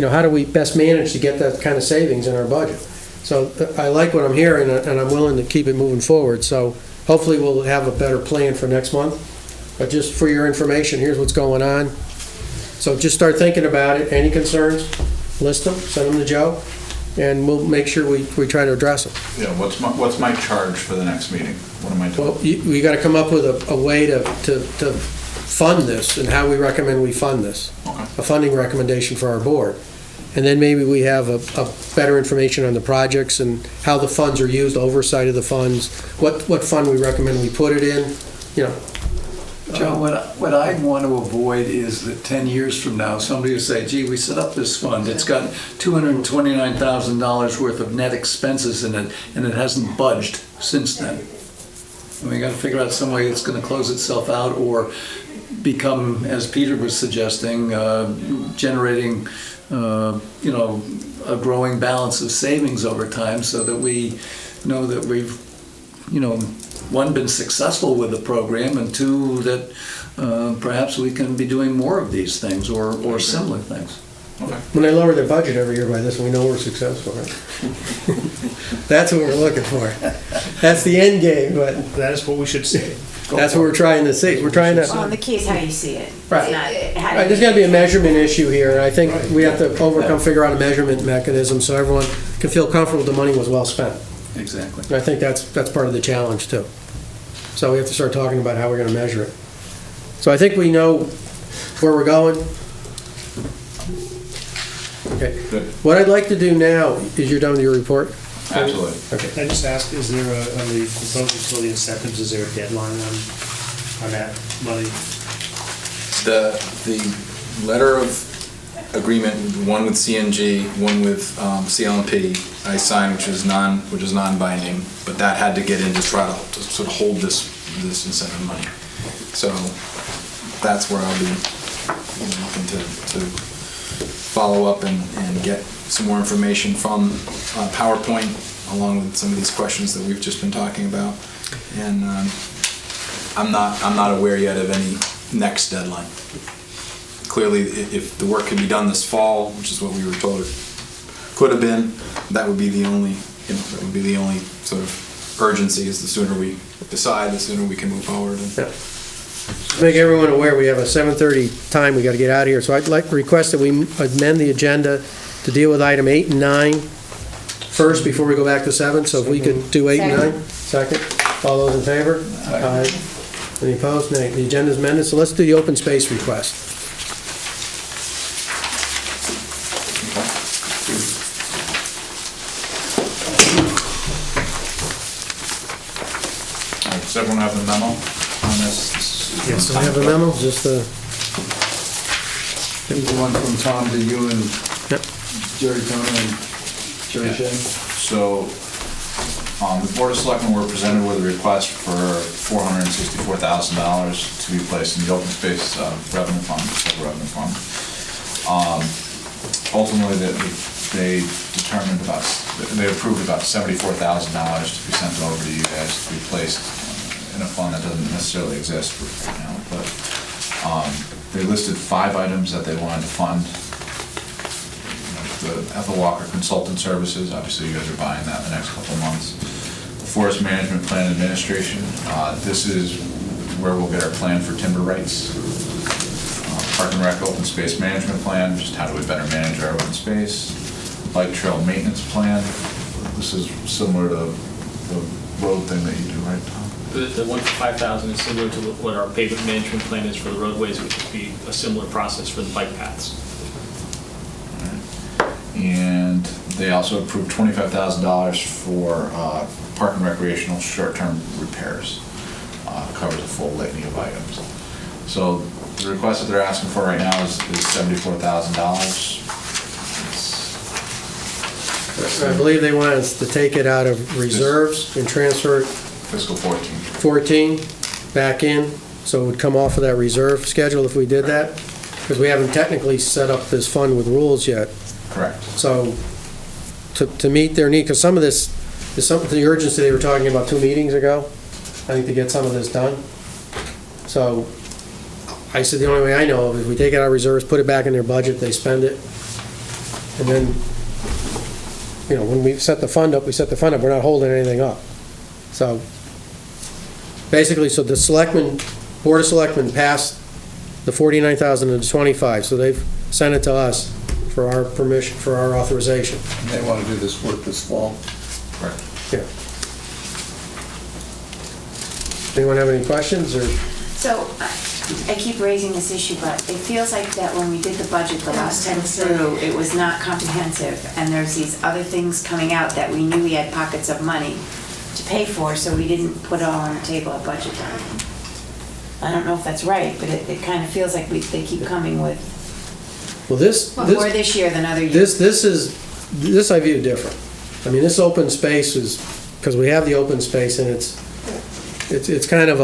how do we best manage to get that kind of savings in our budget? So I like what I'm hearing, and I'm willing to keep it moving forward. So hopefully we'll have a better plan for next month. But just for your information, here's what's going on. So just start thinking about it. Any concerns, list them, send them to Joe, and we'll make sure we try to address them. Yeah, what's my charge for the next meeting? What am I doing? Well, we got to come up with a way to fund this, and how we recommend we fund this. Okay. A funding recommendation for our board. And then maybe we have a better information on the projects and how the funds are used, oversight of the funds, what fund we recommend we put it in, Joe, what I want to avoid is that 10 years from now, somebody will say, gee, we set up this fund, it's got $229,000 worth of net expenses in it, and it hasn't budged since then. And we got to figure out some way it's going to close itself out, or become, as Peter was suggesting, generating, a growing balance of savings over time, so that we know that we've, one, been successful with the program, and two, that perhaps we can be doing more of these things or similar things. Okay. When they lower their budget every year by this, we know we're successful, right? That's what we're looking for. That's the end game, but That is what we should say. that's what we're trying to see. We're trying Well, to, the key is how you see it. It's Right. not how right, there's gotta be a measurement issue here, and I think Right. we have to overcome, figure out a measurement mechanism so everyone can feel comfortable the money was well spent. Exactly. And I think that's part of the challenge too. So we have to start talking about how we're gonna measure it. So I think we know where we're going. Okay. Good. What I'd like to do now, is you're done with your report? Absolutely. Okay. Can I just ask, is there on the proposed utility incentives, is there a deadline on that money? The letter of agreement, one with CNG, one with CLMP, I signed, which is non-binding, but that had to get in to try to sort of hold this incentive money. So that's where I'll be looking to follow up and get some more information from PowerPoint, along with some of these questions that we've just been talking about. And I'm not aware yet of any next deadline. Clearly, if the work can be done this fall, which is what we were told it could have been, that would be the only, that would be the only sort of urgency, is the sooner we decide, the sooner we can move forward. Yeah. Make everyone aware, we have a 7:30 time, we gotta get out of here. So I'd like to request that we amend the agenda to deal with item 8 and 9 first before we go back to 7. So if we could do 8 and 9. Second. All those in favor? Aye. Any opposed? Nay. The agenda's amended, so let's do the open space request. All right, does everyone have the memo on this? Yes, So we have a memo, just the, Here's the one from Tom to you and yep. Jerry Tona and Jerry Shea. So, the Board of Selectmen were presented with a request for $464,000 to be placed in the open space revenue fund, federal revenue fund. Ultimately, they determined they approved about $74,000 to be sent over to you guys to be placed in a fund that doesn't necessarily exist right now, but they listed 5 items that they wanted to fund. The Ethel Walker Consultant Services, obviously you guys are buying that in the next couple of months. Forest Management Plan Administration, this is where we'll get our plan for timber rights. Park and Rec Open Space Management Plan, just how do we better manage our open space. Bike Trail Maintenance Plan, this is similar to the road thing that you do, right, Tom? The one for 5,000 is similar to what our pavement management plan is for the roadways, which would be a similar process for the bike paths. And they also approved $25,000 for park and recreational short-term repairs. Covers a full litany of items. So the request that they're asking for right now is $74,000. I believe they want us to take it out of reserves and transfer it Fiscal 14. 14 back in, so it would come off of that reserve schedule if we did that, because we haven't technically set up this fund with rules yet. Correct. So to meet their need, because some of this is something, the urgency they were talking about 2 meetings ago, I think, to get some of this done. So I said the only way I know of is we take it out of reserves, put it back in their budget, they spend it, and then, when we set the fund up, we set the fund up, we're not holding anything up. So basically, so the Board of Selectmen passed the 49,000 and the 25, so they've sent it to us for our permission, for our authorization. And they want to do this work this fall. Correct. Yeah. Anyone have any questions, or? So, I keep raising this issue, but it feels like that when we did the budget the last time through, it was not comprehensive, and there's these other things coming out that we knew we had pockets of money to pay for, so we didn't put it all on the table at budget time. I don't know if that's right, but it kind of feels like they keep coming with Well, this, more this, this year than other years. this I view different. I mean, this open space is, because we have the open space, and it's kind of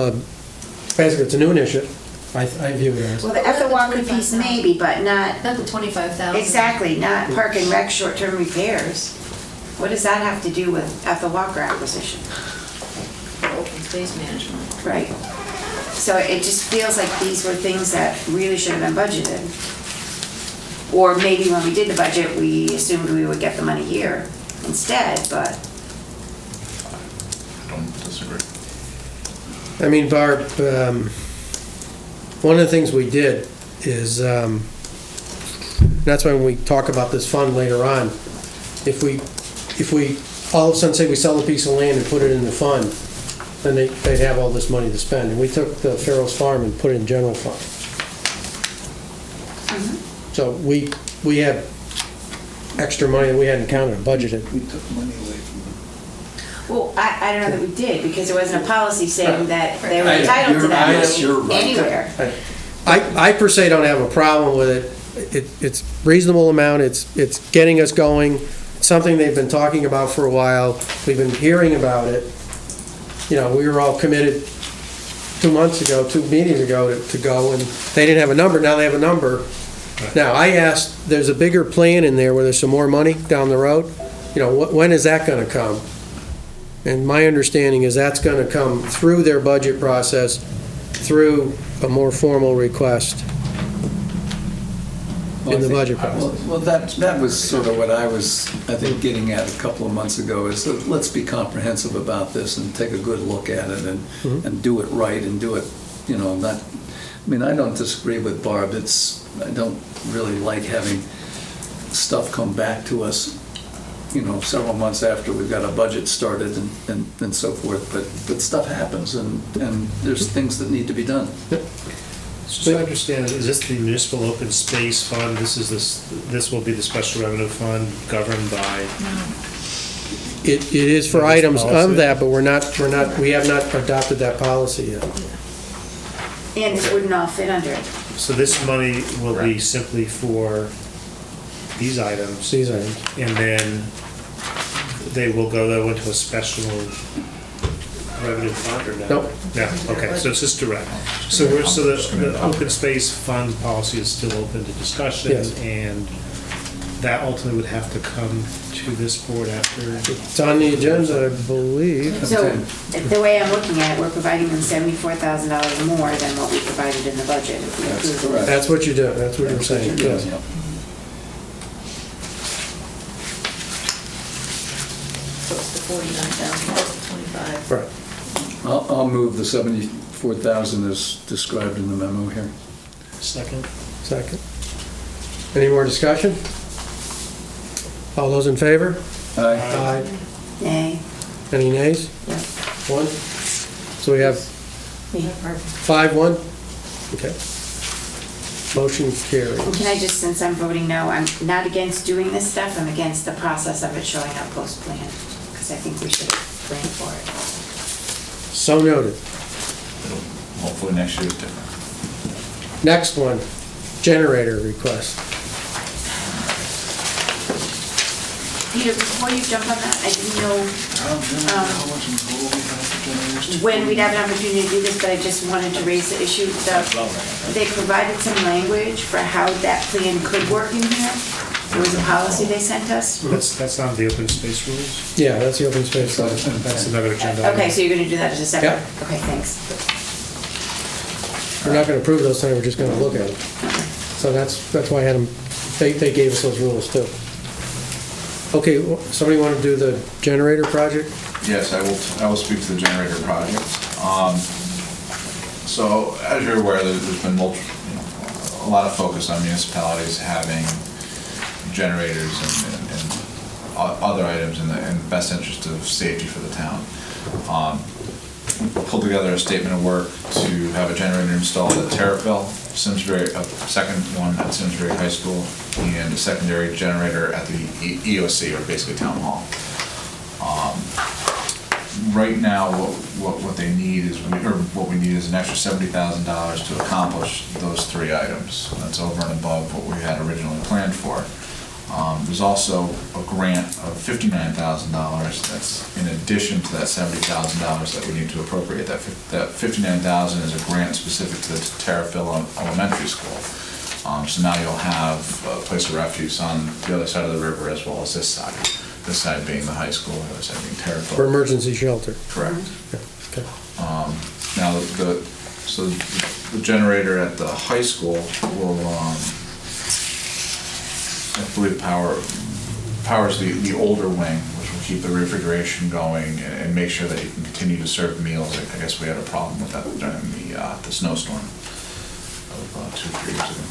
basically, it's a new initiative. I view it as. Well, the Ethel Walker piece maybe, but not, Not the 25,000. exactly, not park and rec short-term repairs. What does that have to do with Ethel Walker acquisition? For open space management. Right. So it just feels like these were things that really should have been budgeted. Or maybe when we did the budget, we assumed we would get the money here instead, but I don't wouldn't disagree. I mean, Barb, one of the things we did is, that's when we talk about this fund later on, if we all of a sudden say we sell a piece of land and put it in the fund, then they'd have all this money to spend. And we took the Farrell's Farm and put it in general fund. So we had extra money that we hadn't counted or budgeted. We took money away from Well, I don't know that we did, because there wasn't a policy saying that they were Right. entitled to You're that right. money You're right. anywhere. I per se don't have a problem with it. It's reasonable amount, it's getting us going, something they've been talking about for a while, we've been hearing about it. You know, we were all committed 2 months ago, 2 meetings ago to go, and they didn't have a number, now they have a number. Now, I asked, there's a bigger plan in there where there's some more money down the road, you know, when is that gonna come? And my understanding is that's gonna come through their budget process, through a more formal request in the budget process. Well, that was sort of what I was, I think, getting at a couple of months ago, is that let's be comprehensive about this and take a good look at it and do it right and do it, you know, not, I mean, I don't disagree with Barb. I don't really like having stuff come back to us, you know, several months after we've got a budget started and so forth, but stuff happens and there's things that need to be done. So I understand, is this the municipal open space fund? This will be the special revenue fund governed by? It is for That is items policy. of that, but we have not adopted that policy yet. And it wouldn't all fit under it. So this money will be simply for these items, These items. and then they will go into a special revenue fund or no? Nope. No, okay, so it's just direct. So the open space fund policy is still open to discussion? Yes. And that ultimately would have to come to this board after? It's on the agenda, I believe. So, the way I'm looking at it, we're providing them $74,000 more than what we provided in the budget if we That's approve it. correct. That's what you do, that's what you're saying, yes. Yeah. So it's the 49,025. Right. I'll move the 74,000 as described in the memo here. Second? Second. Any more discussion? All those in favor? Aye. Aye. Nay. Any nays? Yep. One? So we have Me. 5-1? Okay. Motion carries. And can I just, since I'm voting no, I'm not against doing this stuff, I'm against the process of it showing up post-plan, because I think we should plan for it. So noted. Hopefully next year is different. Next one, generator request. Peter, before you jump on that, I didn't know when we'd have an opportunity to do this, but I just wanted to raise the issue. They provided some language for how that plan could work in here. There was a policy they sent us. That's not the open space rules? Yeah, that's the open space fund. That's another agenda item. Okay, so you're gonna do that as a separate? Yeah. Okay, thanks. We're not gonna approve those tonight, we're just gonna look at them. So that's why I had them, they gave us those rules too. Okay, somebody want to do the generator project? Yes, I will speak to the generator project. So as you're aware, there's been a lot of focus on municipalities having generators and other items in the best interest of safety for the town. Pulled together a statement of work to have a generator installed at Terrafil, Simsbury, a second one at Simsbury High School, and a secondary generator at the EOC, or basically Town Hall. Right now, what they need is, what we need is an extra $70,000 to accomplish those 3 items. That's over and above what we had originally planned for. There's also a grant of $59,000 that's in addition to that $70,000 that we need to appropriate. That $59,000 is a grant specific to the Terrafil Elementary School. So now you'll have a place of refuge on the other side of the river as well as this side. This side being the high school, the other side being Terrafil. For emergency shelter. Correct. Okay. Now, the generator at the high school will, I believe powers the older wing, which will keep the refrigeration going and make sure that you can continue to serve meals. I guess we had a problem with that during the snowstorm of 2 or 3 years ago.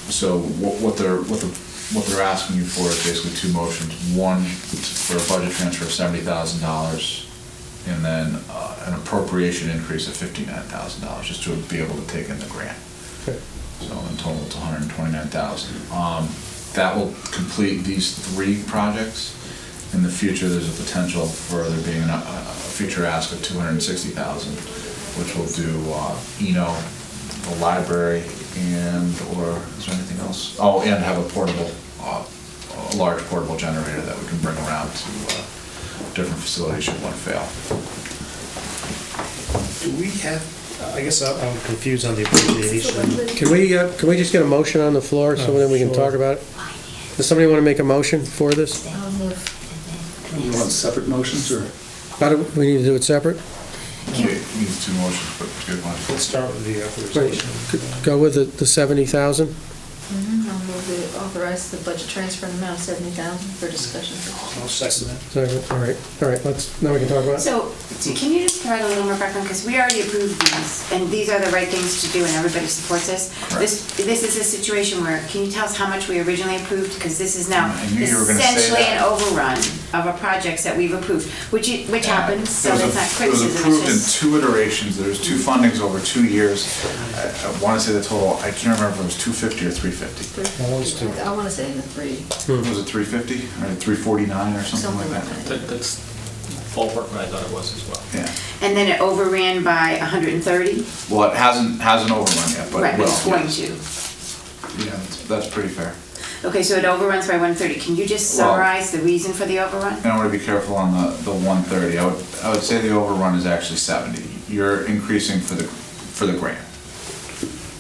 So what they're asking you for is basically 2 motions. One, for a budget transfer of $70,000, and then an appropriation increase of $59,000, just to be able to take in the grant. Okay. So in total, it's $129,000. That will complete these 3 projects. In the future, there's a potential for there being a future ask of $260,000, which will do Eno, the library, or is there anything else? Oh, and have a large portable generator that we can bring around to different facilities should one fail. Do we have, I guess I'm confused on the appropriation. Can we just get a motion on the floor so then we can talk about it? Does somebody want to make a motion for this? I'll move. You want separate motions, or? How do we need to do it separate? Yeah, it needs 2 motions, but good one. Let's start with the authorization. Go with the 70,000? I'll move to authorize the budget transfer in the amount of 70,000 for discussion. I'll second that. Second. All right, now we can talk about it. So, can you just provide a little more background, because we already approved these, and these are the right things to do, and everybody supports this. This is a situation where, can you tell us how much we originally approved? Because this is now I knew you were gonna say essentially that. an overrun of our projects that we've approved, which happens, so It was that's not It criticism, was approved in it's just. 2 iterations. There's 2 fundings over 2 years. I want to say the total, I can't remember if it was 250 or 350. I want to say in the 3. Was it 350 or 349 or something like that? That's ballpark what I thought it was as well. Yeah. And then it overran by 130? Well, it hasn't overrun yet, but Right, it but will. it's going yes. to. Yeah, that's pretty fair. Okay, so it overruns by 130. Can you just Well- summarize the reason for the overrun? And I want to be careful on the 130. I would say the overrun is actually 70. You're increasing for the grant.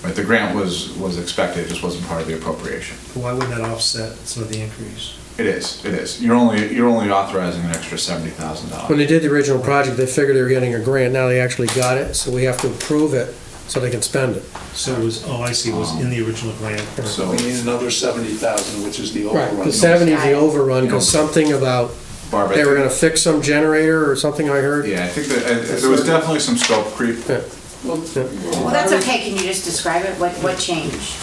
Right, the grant was expected, it just wasn't part of the appropriation. Why wouldn't that offset some of the increase? It is. You're only authorizing an extra When $70,000. they did the original project, they figured they were getting a grant, now they actually got it, so we have to approve it so they can spend it. So it was, I see, it was in the original grant. So, We need another 70,000, which is the Right, overrun. the 70 is the overrun, because something about, Barb, I they were think- gonna fix some generator or something I heard. Yeah, I think that there was definitely some scope creep. Yeah. Well, Well, that's okay. Can you just describe it? What changed?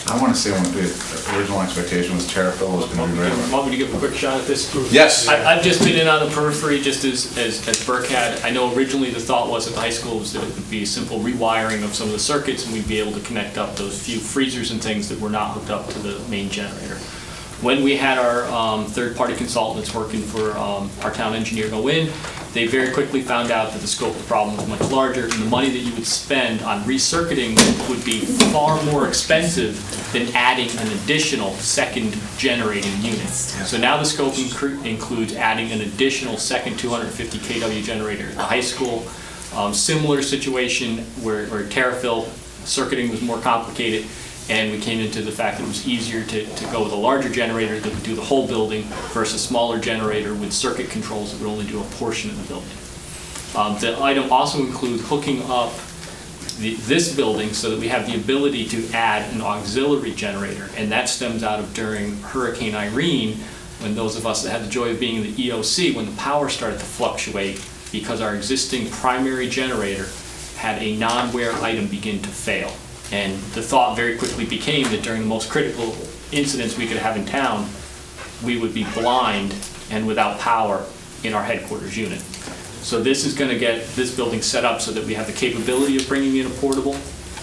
I want to say when the original expectation was Terrafil was going to be ready. Want me to give a quick shot at this? Yes. I've just been in on the periphery, just as Burke had. I know originally the thought was at the high school was that it would be a simple rewiring of some of the circuits, and we'd be able to connect up those few freezers and things that were not hooked up to the main generator. When we had our third-party consultants working for our town engineer go in, they very quickly found out that the scope of the problem was much larger, and the money that you would spend on recircuiting would be far more expensive than adding an additional second generating unit. So now the scope includes adding an additional second 250 kW generator at the high school. Similar situation where Terrafil circuiting was more complicated, and we came into the fact that it was easier to go with a larger generator that would do the whole building versus a smaller generator with circuit controls that would only do a portion of the building. The item also includes hooking up this building so that we have the ability to add an auxiliary generator, and that stems out of during Hurricane Irene, when those of us that had the joy of being in the EOC, when the power started to fluctuate because our existing primary generator had a non-wear item begin to fail. And the thought very quickly became that during the most critical incidents we could have in town, we would be blind and without power in our headquarters unit. So this is going to get this building set up so that we have the capability of bringing in a portable.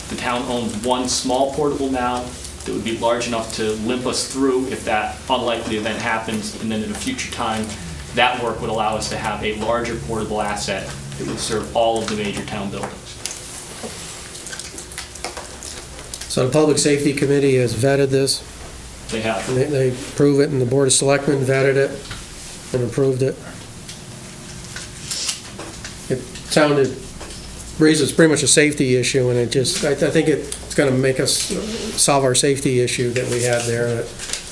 The town owns one small portable now that would be large enough to limp us through if that unlikely event happens, and then at a future time, that work would allow us to have a larger portable asset that would serve all of the major town buildings. So the Public Safety Committee has vetted this, They have. and they approve it, and the Board of Selectmen vetted it and approved it. It raises pretty much a safety issue, and I think it's gonna make us solve our safety issue that we had there, that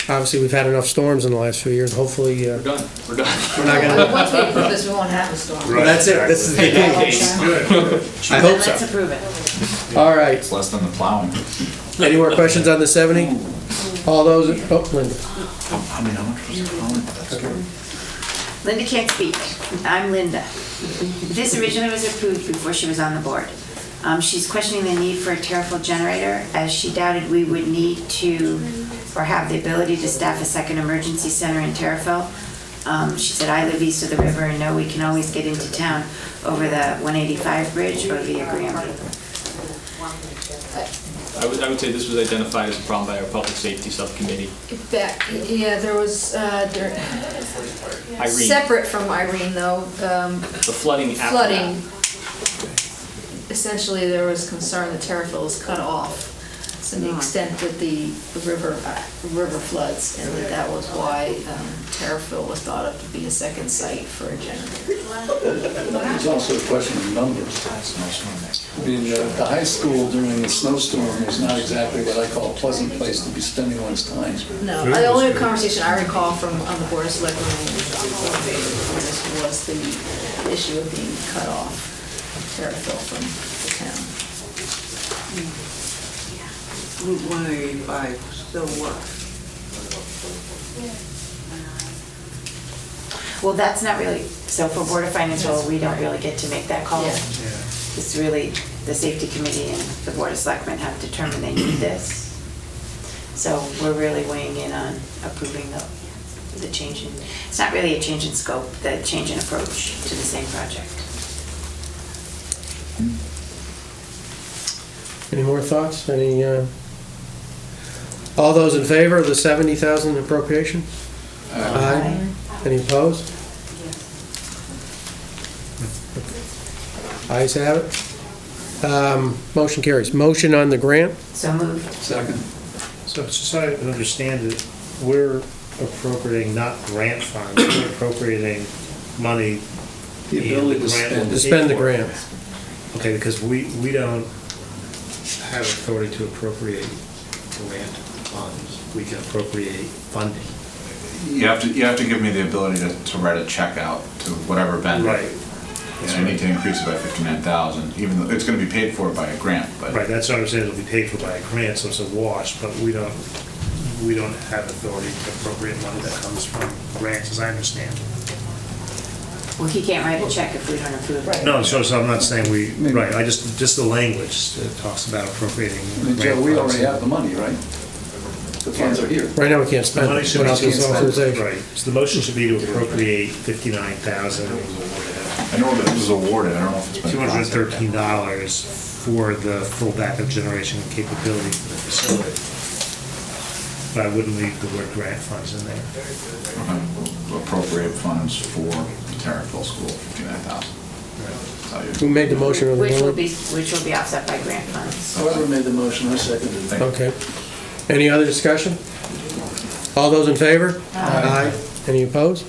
Obviously, we've had enough storms in the last few years, hopefully, We're done. we're not gonna, Once we approve this, we won't have a storm. Right, that's it, this is the exactly. case. Good. I hope Let's so. approve it. All right, It's less than the plowing. any more questions on the 70? All those, oh, Linda. How much was the plowing? That's good. Linda can't speak. I'm Linda. This originally was approved before she was on the board. She's questioning the need for a Terrafil generator, as she doubted we would need to, or have the ability to staff a second emergency center in Terrafil. She said, I live east of the river and know we can always get into town over the 185 bridge or via Granby. I would say this was identified as a problem by our public safety subcommittee. Yeah, there was, Irene, separate from Irene though, the flooding after that. flooding. Essentially, there was concern that Terrafil is cut off to the extent that the river floods, and that was why Terrafil was thought of to be a second site for a generator. There's also a question of numbers. I mean, the high school during the snowstorm is not exactly what I call a pleasant place to be spending one's time. No, the only conversation I recall from on the Board of Selectmen was the issue of being cut off Terrafil from the town. Route 185 still works. Well, that's not really, so for Board of Finance, well, we don't really get to make that call. Yeah. It's really, the safety committee and the Board of Selectmen have determined they need this. So we're really weighing in on approving the change in, it's not really a change in scope, the change in approach to the same project. Any more thoughts? Any, all those in favor of the 70,000 appropriation? Aye. Any opposed? Ayes have it. Motion carries. Motion on the grant? So moved. Second. So just so I understand it, we're appropriating not grant funds, we're appropriating money. The ability to grant spend. will To pay spend the for it. grant. Okay, because we don't have authority to appropriate grant funds. We can appropriate funding. You have to give me the ability to write a check out to whatever vendor. Right. And I need to increase it by 59,000, even though it's gonna be paid for by a grant, but. Right, that's what I'm saying, it'll be paid for by a grant, so it's a wash, but we don't have authority to appropriate money that comes from grants, as I understand. Well, he can't write a check if we don't approve it. No, so I'm not saying right, I just the language that talks about appropriating I mean, grant Joe, we funds. already have the money, right? The funds are here. Right now, we can't The spend money it should be without this authorization. right, so the motion should be to appropriate 59,000, I know that it was awarded, I don't know if it's been. $213 for the full backup generation capability for the facility. But I wouldn't leave the word grant funds in there. Appropriate funds for the Terrafil School, 59,000. Who made the motion on the Which will board? be offset by grant funds. Whoever made the motion, I seconded it. Okay. Any other discussion? All those in favor? Aye. Any opposed?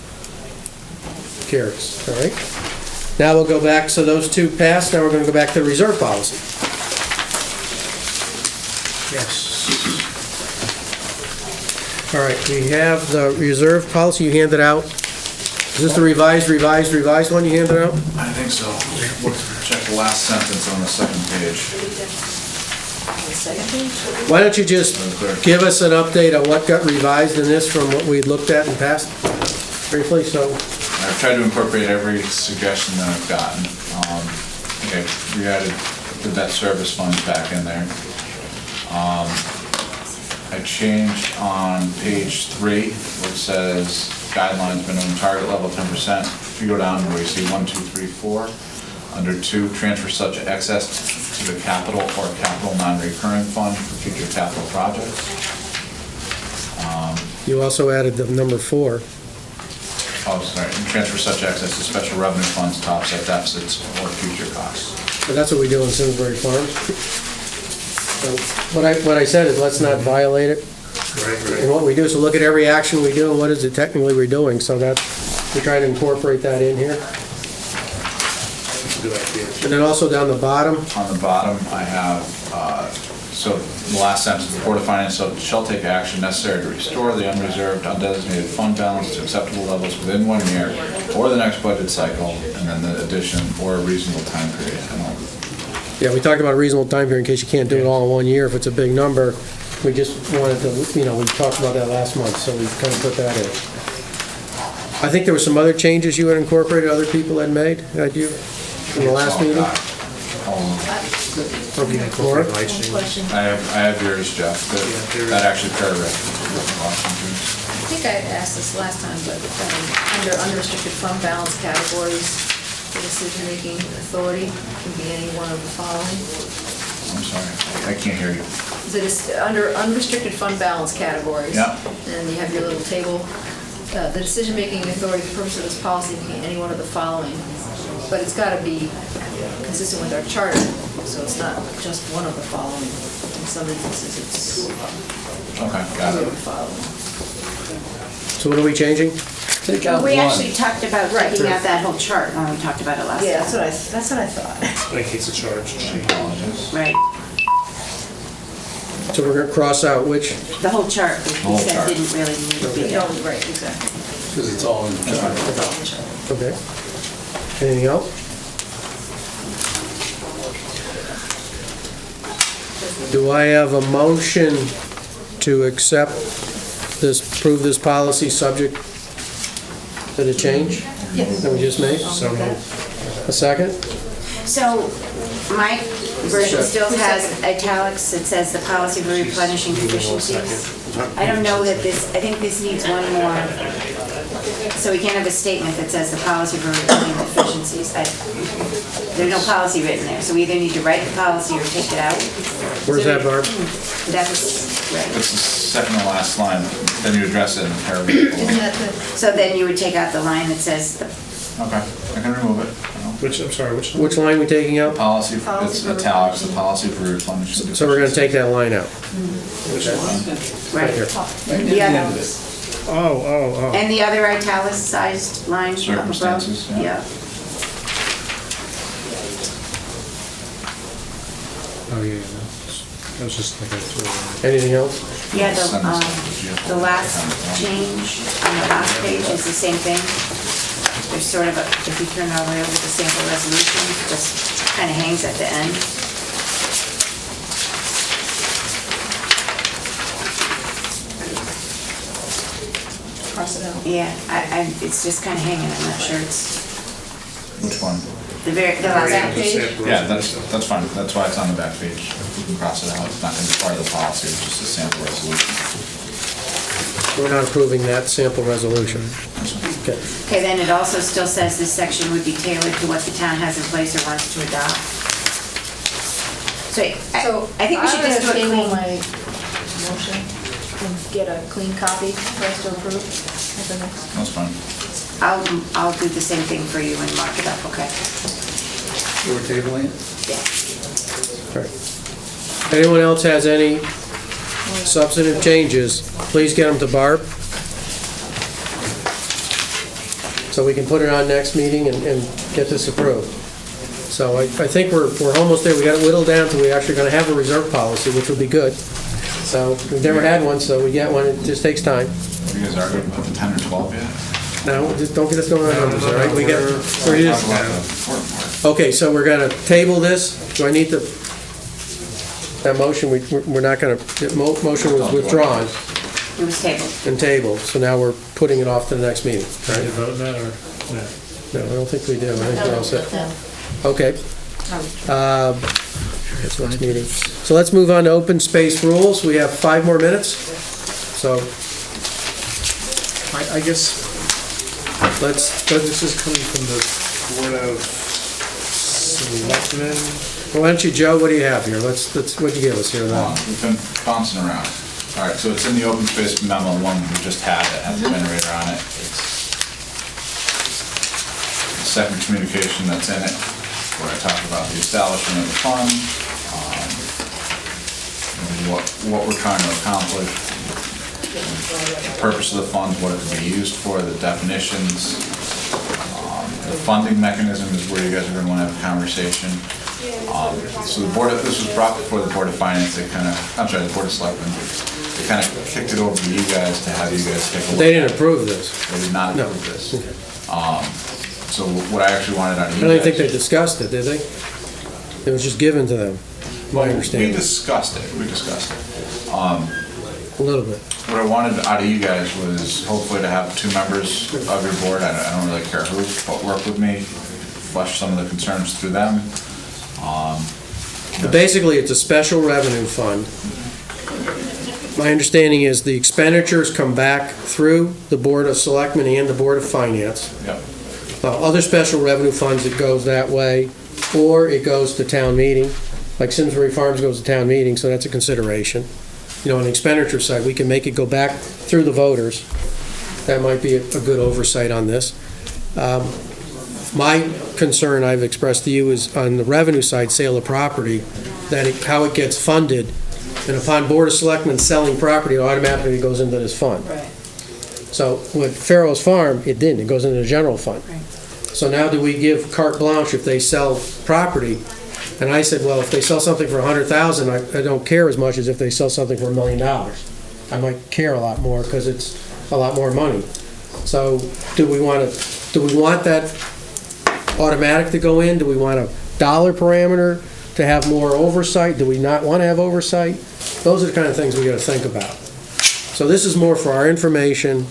Carries, all right. Now we'll go back, so those two passed, now we're gonna go back to the reserve policy. Yes. All right, we have the reserve policy, you handed out. Is this the revised one you handed out? I think so. Check the last sentence on the second page. The second page? Why don't you just give us an update on what got revised in this from what we looked at and passed briefly, so. I've tried to incorporate every suggestion that I've gotten. Okay, we added the debt service funds back in there. I changed on page 3, where it says guidelines minimum target level 10%. If you go down where you see 1, 2, 3, 4, under 2, transfer such excess to the capital or capital non-recurring fund for future capital projects. You also added the number 4. Oh, sorry, and transfer such excess to special revenue funds to offset deficits or future costs. But that's what we do in Simsbury Farms. So what I said is let's not violate it. Right, And what we do is look at every action we do and what is it technically we're doing, so that, we try to incorporate that in here. That's a good idea. And then also down the bottom, On the bottom, I have So the last sentence, the Board of Finance shall take action necessary to restore the unreserved, undesignated fund balance to acceptable levels within 1 year or the next budget cycle, and then the addition or a reasonable time period. Yeah, we talked about a reasonable time period in case you can't do it all in 1 year if it's a big number. We just wanted to, we talked about that last month, so we kind of put that in. I think there were some other changes you had incorporated, other people had made, had you, in the last meeting? Okay, Laura? Question. I have yours, Jeff, that actually paragraph. I think I asked this last time, but under unrestricted fund balance categories, the decision-making authority can be any one of the following. I'm sorry, I can't hear you. Under unrestricted fund balance categories. Yeah. And you have your little table, the decision-making authority for purpose of this policy can be any one of the following, but it's got to be consistent with our charter, so it's not just one of the following. In some instances, it's Okay, two got of it. the following. So what are we changing? Take out We one. actually talked about taking out that whole chart when we talked about it last time. Yeah, that's what I thought. Like it's a charge. Right, So we're gonna cross out which? the whole chart, which we Whole said chart. didn't really need to be there. No, right, exactly. Because it's all in the chart. That's all in the chart. Okay. Anything else? Do I have a motion to accept approve this policy subject to the change Yes. that we just made? So moved. A second? So my version still has italics that says the policy for replenishing deficiencies. I don't know that I think this needs one more. So we can't have a statement that says the policy for replenishing deficiencies. There's no policy written there, so we either need to write the policy or take it out. Where's that, Barb? That's, right. It's the second to last line, then you address it in the paragraph Isn't below. that the, So then you would take out the line that says, Okay, I can remove it. Which, I'm sorry, which? Which line we taking out? Policy, Policy it's for italics, the policy for replenishing. So we're gonna take that line out. Which one? right, Here. Maybe The at the other- end of it. Oh. and the other italicized line up above? Circumstances, yeah. Yeah. Oh, yeah, I was just thinking through. Anything else? Yeah, the last change on the last page is the same thing. There's sort of a, if you turn all the way over to sample resolution, it just kind of hangs at the end. cross it out? Yeah, it's just kind of hanging, I'm not sure it's, Which one? the last page. Yeah, that's fine, that's why it's on the back page. We can cross it out, it's not gonna be part of the policy, it's just a sample resolution. We're not approving that sample resolution. Okay. Okay, then it also still says this section would be tailored to what the town has in place or wants to adopt. So I think we should just do a I'm gonna table clean. my motion and get a clean copy for us to approve at the next. That's fine. I'll do the same thing for you and mark it up, okay? We're tabling it? Yeah. All right. Anyone else has any substantive changes, please get them to Barb. So we can put it on next meeting and get this approved. So I think we're almost there. We got it whittled down to we actually gonna have a reserve policy, which will be good. So we've never had one, so we get one. It just takes time. You guys are good about the 10 or 12 yet? No, just don't get us going on numbers, all right? We're Talk just, about the important part. okay, so we're gonna table this. Do I need to, that motion, we're not gonna, the motion was withdrawn It was tabled. and tabled, so now we're putting it off to the next meeting. Did you vote that or? No. No, I don't think we do. I think we're all set. Okay. That's next meeting. So let's move on to open space rules. We have 5 more minutes. So I guess let's, this is coming from the Board of Selectmen. why don't you, Joe, what do you have here? What'd you give us here? Hold on, we've been bouncing around. All right, so it's in the open space memo, the one we just had that has the generator on it. It's the second communication that's in it, where I talk about the establishment of the fund, and what we're trying to accomplish, the purpose of the funds, what it could be used for, the definitions. The funding mechanism is where you guys are gonna wanna have a conversation. So this was brought before the Board of Finance, the Board of Selectmen. They kind of kicked it over to you guys to have you guys take a look. They didn't approve this. They did not No. approve this. So what I actually wanted out of I you don't guys. even think they discussed it, did they? It was just given to them, my We understanding, discussed it. a little bit. What I wanted out of you guys was hopefully to have 2 members of your board, I don't really care who, but work with me, flush some of the concerns through them. But basically, it's a special revenue fund. My understanding is the expenditures come back through the Board of Selectmen and the Board of Finance. Yep. Other special revenue funds, it goes that way, or it goes to town meeting. Like Simsbury Farms goes to town meeting, so that's a consideration. You know, on the expenditure side, we can make it go back through the voters. That might be a good oversight on this. My concern I've expressed to you is on the revenue side, sale of property, how it gets funded. And upon Board of Selectmen selling property, it automatically goes into this fund. Right. So with Farrell's Farm, it didn't, it goes into the general fund. Right. So now do we give carte blanche if they sell property? And I said, well, if they sell something for $100,000, I don't care as much as if they sell something for $1 million. I might care a lot more because it's a lot more money. So do we want that automatic to go in? Do we want a dollar parameter to have more oversight? Do we not want to have oversight? Those are the kind of things we got to think about. So this is more for our information.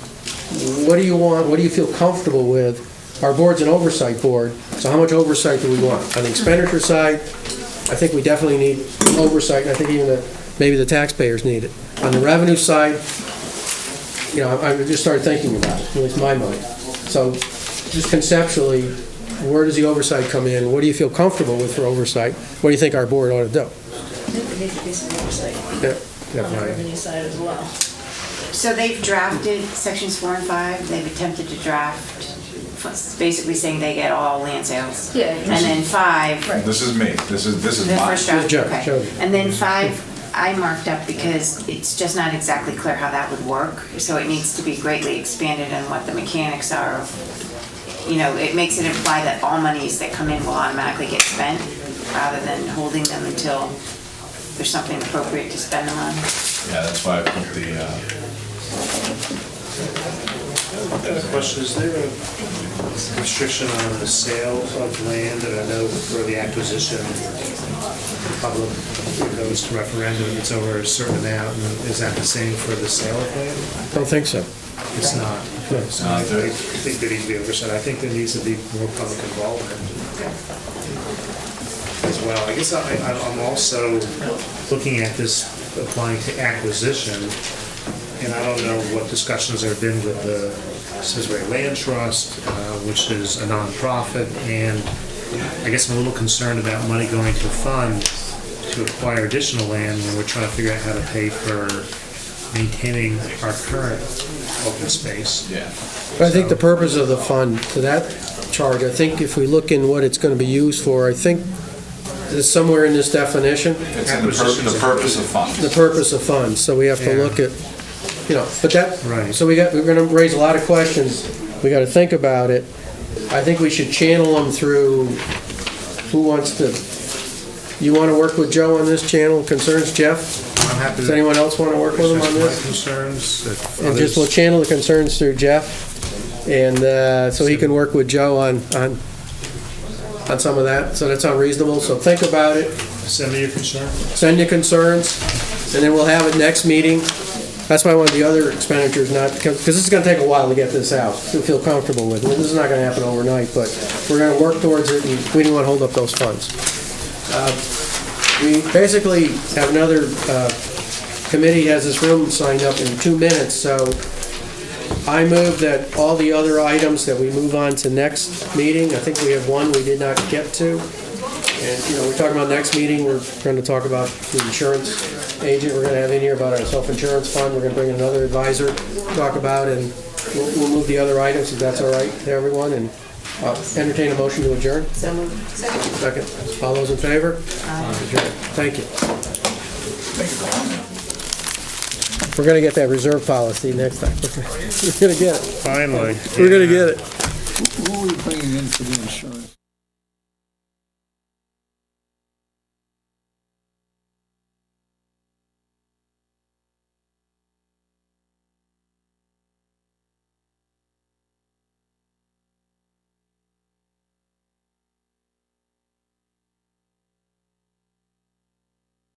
What do you want? What do you feel comfortable with? Our board's an oversight board, so how much oversight do we want? On the expenditure side, I think we definitely need oversight, and I think even maybe the taxpayers need it. On the revenue side, you know, I just started thinking about it, at least my mind. So just conceptually, where does the oversight come in? What do you feel comfortable with for oversight? What do you think our board ought to do? I think there needs to be some oversight on the Definitely. revenue side as well. So they've drafted sections 4 and 5, they've attempted to draft, basically saying they get all land sales. Yeah. And then 5, This is me, this is the mine. first draft, Joe, okay. Joe. And then 5, I marked up because it's just not exactly clear how that would work. So it needs to be greatly expanded on what the mechanics are of, you know, it makes it imply that all monies that come in will automatically get spent rather than holding them until there's something appropriate to spend them on. Yeah, that's why I put the, Question, is there a restriction on the sale of land? And I know for the acquisition, the public goes to referendum, it's over a certain amount, and is that the same for the sale of land? Don't think so. It's not. So I think there needs to be oversight. I think there needs to be more public involvement as well. I guess I'm also looking at this applying to acquisition, and I don't know what discussions there have been with the Simsbury Land Trust, which is a nonprofit, and I guess I'm a little concerned about money going to a fund to acquire additional land when we're trying to figure out how to pay for maintaining our current open space. yeah. But I think the purpose of the fund, to that charge, I think if we look in what it's going to be used for, I think it's somewhere in this definition, It's in the purpose of funds. the purpose of funds, so we have to Yeah. look at, you know, but that, Right. so we're going to raise a lot of questions, we got to think about it. I think we should channel them through, who wants to, you want to work with Joe on this channel, concerns, Jeff? I'm happy Does to anyone else want to work with him on express my this? concerns. If And just, we'll others- channel the concerns through Jeff, and so he can work with Joe on some of that, so that's unreasonable, so think about it, Send me your concern. send your concerns, and then we'll have it next meeting. That's why I want the other expenditures not, because this is gonna take a while to get this out, to feel comfortable with. This is not gonna happen overnight, but we're gonna work towards it, and we didn't wanna hold up those funds. We basically have another, committee has this room signed up in 2 minutes, so I move that all the other items that we move on to next meeting, I think we have one we did not get to. And, you know, we're talking about next meeting, we're going to talk about the insurance agent, we're going to have in here about our self-insurance fund, we're going to bring another advisor to talk about, and we'll move the other items, if that's all right to everyone, and entertain a motion to adjourn. So moved. Second. All those in favor? Adjourn. Thank you. We're going to get that reserve policy next time. We're going to get it. Finally. We're going to get it. Who are we bringing in for the insurance?